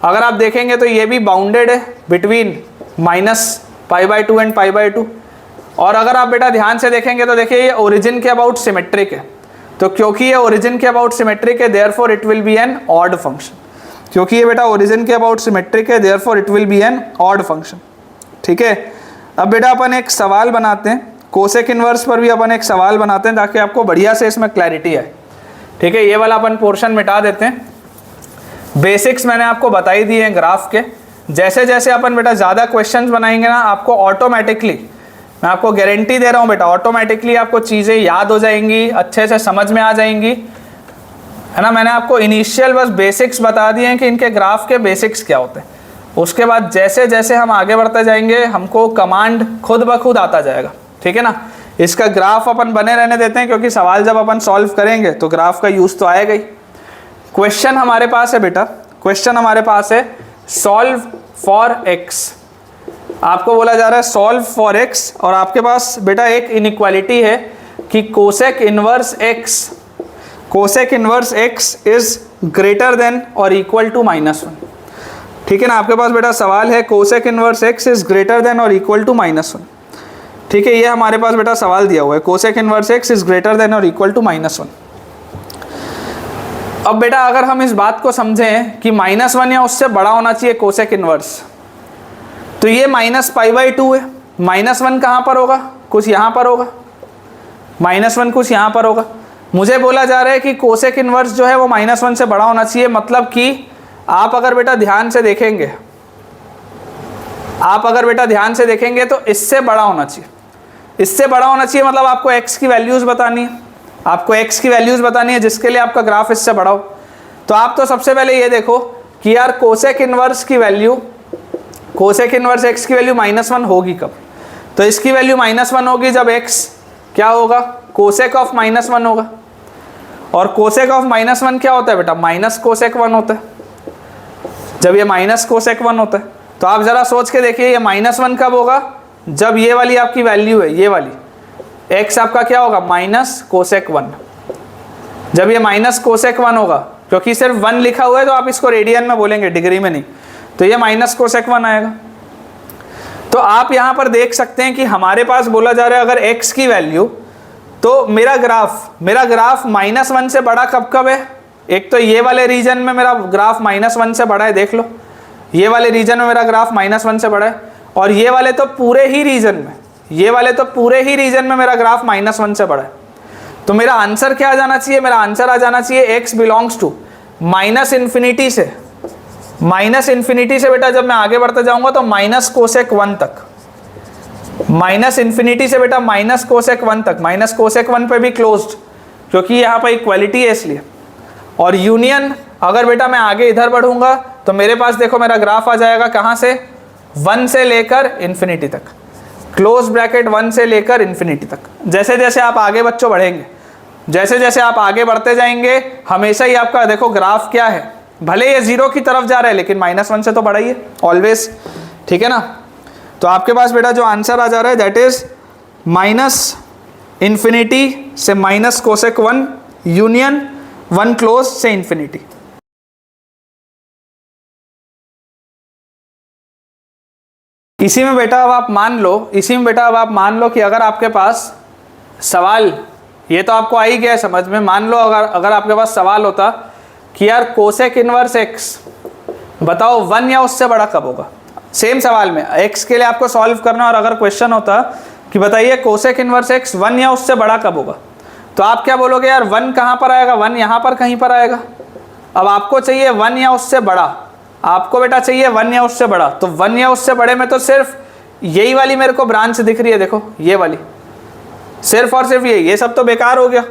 अगर आप देखेंगे तो ये भी बाउंडेड है बिटवीन -π/2 एंड π/2। और अगर आप बेटा ध्यान से देखेंगे तो देखिए ये ओरिजिन के अबाउट सिमेट्रिक है, तो क्योंकि ये ओरिजिन के अबाउट सिमेट्रिक है therefore it will be an odd function, क्योंकि ये बेटा ओरिजिन के अबाउट सिमेट्रिक है therefore it will be an odd function, ठीक है। अब बेटा अपन एक सवाल बनाते हैं, कोसेक इनवर्स पर भी अपन एक सवाल बनाते हैं ताकि आपको बढ़िया से इसमें क्लैरिटी आए, ठीक है। ये वाला अपन पोर्शन मिटा देते हैं, बेसिक्स मैंने आपको बताई दिए हैं ग्राफ के। जैसे जैसे अपन बेटा ज़्यादा क्वेश्चंस बनाएंगे ना, आपको ऑटोमेटिकली, मैं आपको गारंटी दे रहा हूँ बेटा, ऑटोमेटिकली आपको चीज़ें याद हो जाएंगी, अच्छे से समझ में आ जाएंगी, है ना। मैंने आपको इनिशियल बस बेसिक्स बता दिए हैं कि इनके ग्राफ के बेसिक्स क्या होते हैं। उसके बाद जैसे जैसे हम आगे बढ़ते जाएंगे हमको कमांड खुद ब खुद आता जाएगा, ठीक है ना। इसका ग्राफ अपन बने रहने देते हैं, क्योंकि सवाल जब अपन सॉल्व करेंगे तो ग्राफ का यूज तो आएगा ही। क्वेश्चन हमारे पास है बेटा, क्वेश्चन हमारे पास है सॉल्व फॉर एक्स। आपको बोला जा रहा है सॉल्व फॉर एक्स, और आपके पास बेटा एक इनइक्वालिटी है कि cosec inverse x, cosec inverse x is greater then और इक्वल टू -1। ठीक है ना, आपके पास बेटा सवाल है cosec inverse x is greater then और इक्वल टू -1। ठीक है, ये हमारे पास बेटा सवाल दिया हुआ है, cosec inverse x is greater then और इक्वल टू -1। अब बेटा अगर हम इस बात को समझें कि -1 या उससे बड़ा होना चाहिए कोसेक इनवर्स, तो ये -π/2 है। -1 कहाँ पर होगा, कुछ यहाँ पर होगा, -1 कुछ यहाँ पर होगा। मुझे बोला जा रहा है कि कोसेक इनवर्स जो है वो -1 से बड़ा होना चाहिए, मतलब कि आप अगर बेटा ध्यान से देखेंगे, आप अगर बेटा ध्यान से देखेंगे तो इससे बड़ा होना चाहिए, इससे बड़ा होना चाहिए, मतलब आपको x की वैल्यूज़ बतानी है, आपको x की वैल्यूज़ बतानी है जिसके लिए आपका ग्राफ इससे बड़ा हो। तो आप तो सबसे पहले ये देखो कि यार कोसेक इनवर्स की वैल्यू, कोसेक इनवर्स x की वैल्यू -1 होगी कब, तो इसकी वैल्यू -1 होगी जब x क्या होगा, कोसेक ऑफ -1 होगा। और कोसेक ऑफ -1 क्या होता है बेटा, माइनस कोसेक 1 होता है। जब ये माइनस कोसेक 1 होता है तो आप ज़रा सोच के देखिए, ये -1 कब होगा, जब ये वाली आपकी वैल्यू है, ये वाली x आपका क्या होगा, माइनस कोसेक 1। जब ये माइनस कोसेक 1 होगा, क्योंकि सिर्फ 1 लिखा हुआ है तो आप इसको रेडियन में बोलेंगे, डिग्री में नहीं, तो ये माइनस कोसेक 1 आएगा। तो आप यहाँ पर देख सकते हैं कि हमारे पास बोला जा रहा है अगर x की वैल्यू, तो मेरा ग्राफ -1 से बड़ा कब कब है, एक तो ये वाले रीजन में मेरा ग्राफ -1 से बड़ा है, देख लो ये वाले रीजन में मेरा ग्राफ -1 से बड़ा है, और ये वाले तो पूरे ही रीजन में, ये वाले तो पूरे ही रीजन में मेरा ग्राफ -1 से बड़ा है। तो मेरा आंसर क्या आ जाना चाहिए, मेरा आंसर आ जाना चाहिए x बिलोंग्स टू -∞ से, -∞ से बेटा जब मैं आगे बढ़ते जाऊंगा तो माइनस कोसेक 1 तक, -∞ से बेटा माइनस कोसेक 1 तक, माइनस कोसेक 1 पे भी क्लोज्ड, क्योंकि यहाँ पर इक्वालिटी है इसलिए। और यूनियन अगर बेटा मैं आगे इधर बढ़ूंगा तो मेरे पास देखो मेरा ग्राफ आ जाएगा कहाँ से, 1 से लेकर इन्फिनिटी तक, क्लोज ब्रैकेट 1 से लेकर इन्फिनिटी तक। जैसे जैसे आप आगे बच्चों बढ़ेंगे, जैसे जैसे आप आगे बढ़ते जाएंगे, हमेशा ही आपका देखो ग्राफ क्या है, भले ये 0 की तरफ जा रहा है लेकिन -1 से तो बड़ा ही है ऑलवेज। ठीक है ना, तो आपके पास बेटा जो आंसर आ जा रहा है दैट इज -∞ से माइनस कोसेक 1 यूनियन 1 क्लोज से इन्फिनिटी। इसी में बेटा अब आप मान लो, इसी में बेटा अब आप मान लो कि अगर आपके पास सवाल, ये तो आपको आ ही गया समझ में, मान लो अगर आपके पास सवाल होता कि यार कोसेक इनवर्स एक्स बताओ 1 या उससे बड़ा कब होगा, सेम सवाल में एक्स के लिए आपको सॉल्व करना, और अगर क्वेश्चन होता कि बताइए कोसेक इनवर्स एक्स 1 या उससे बड़ा कब होगा, तो आप क्या बोलोगे, यार 1 कहाँ पर आएगा, 1 यहाँ पर कहीं पर आएगा। अब आपको चाहिए 1 या उससे बड़ा, आपको बेटा चाहिए 1 या उससे बड़ा, तो 1 या उससे बड़े में तो सिर्फ यही वाली मेरे को ब्रांच दिख रही है, देखो ये वाली, सिर्फ और सिर्फ ये सब तो बेकार हो गया।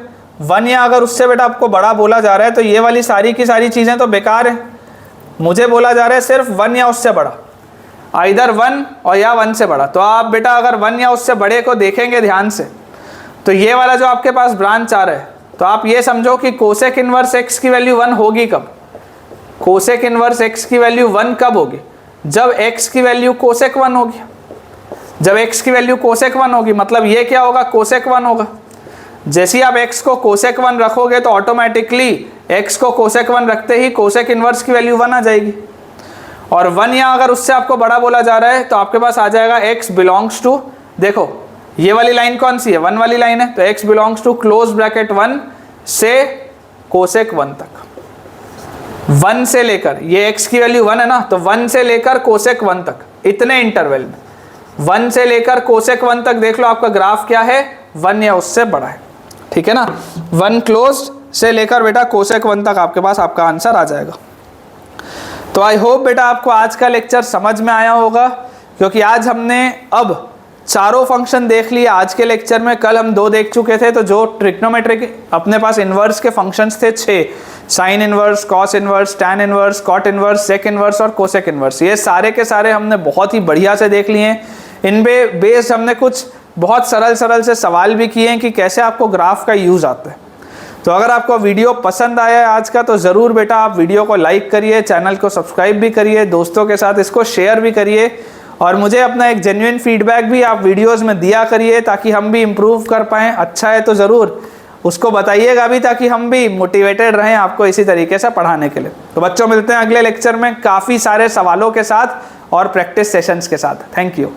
1 या अगर उससे बेटा आपको बड़ा बोला जा रहा है तो ये वाली सारी की सारी चीज़ें तो बेकार हैं। मुझे बोला जा रहा है सिर्फ 1 या उससे बड़ा, आइदर 1 और या 1 से बड़ा। तो आप बेटा अगर 1 या उससे बड़े को देखेंगे ध्यान से, तो ये वाला जो आपके पास ब्रांच आ रहा है, तो आप ये समझो कि कोसेक इनवर्स एक्स की वैल्यू 1 होगी कब, कोसेक इनवर्स एक्स की वैल्यू 1 कब होगी, जब x की वैल्यू कोसेक 1 होगी। जब x की वैल्यू कोसेक 1 होगी मतलब ये क्या होगा, कोसेक 1 होगा। जैसे ही आप x को कोसेक 1 रखोगे तो ऑटोमेटिकली x को कोसेक 1 रखते ही कोसेक इनवर्स की वैल्यू 1 आ जाएगी। और 1 या अगर उससे आपको बड़ा बोला जा रहा है तो आपके पास आ जाएगा x बिलोंग्स टू, देखो ये वाली लाइन कौन सी है, 1 वाली लाइन है, तो x belongs to close bracket 1 से कोसेक 1 तक। 1 से लेकर, ये x की वैल्यू 1 है ना, तो 1 से लेकर कोसेक 1 तक, इतने इंटरवल में 1 से लेकर कोसेक 1 तक देख लो आपका ग्राफ क्या है, 1 या उससे बड़ा है। ठीक है ना, 1 क्लोज से लेकर बेटा कोसेक 1 तक आपके पास आपका आंसर आ जाएगा। तो आई होप बेटा आपको आज का लेक्चर समझ में आया होगा, क्योंकि आज हमने अब चारों फंक्शन देख लिए आज के लेक्चर में। कल हम 2 देख चुके थे, तो जो ट्रिग्नोमेट्रिक अपने पास इन्वर्स के फंक्शंस थे 6, sine inverse, cos inverse, tan inverse, cot inverse, sec inverse और कोसेक इन्वर्स, ये सारे के सारे हमने बहुत ही बढ़िया से देख लिए हैं। इन पे बेस्ड हमने कुछ बहुत सरल सरल से सवाल भी किए हैं कि कैसे आपको ग्राफ का यूज़ आता है। तो अगर आपको वीडियो पसंद आया है आज का, तो ज़रूर बेटा आप वीडियो को लाइक करिए, चैनल को सब्सक्राइब भी करिए, दोस्तों के साथ इसको शेयर भी करिए और मुझे अपना एक जेन्युइन फीडबैक भी आप वीडियोस में दिया करिए ताकि हम भी इम्प्रूव कर पाएँ। अच्छा है तो ज़रूर उसको बताइएगा भी ताकि हम भी मोटिवेटेड रहें आपको इसी तरीके से पढ़ाने के लिए। तो बच्चों मिलते हैं अगले लेक्चर में काफ़ी सारे सवालों के साथ और प्रैक्टिस सेशंस के साथ। Thank you.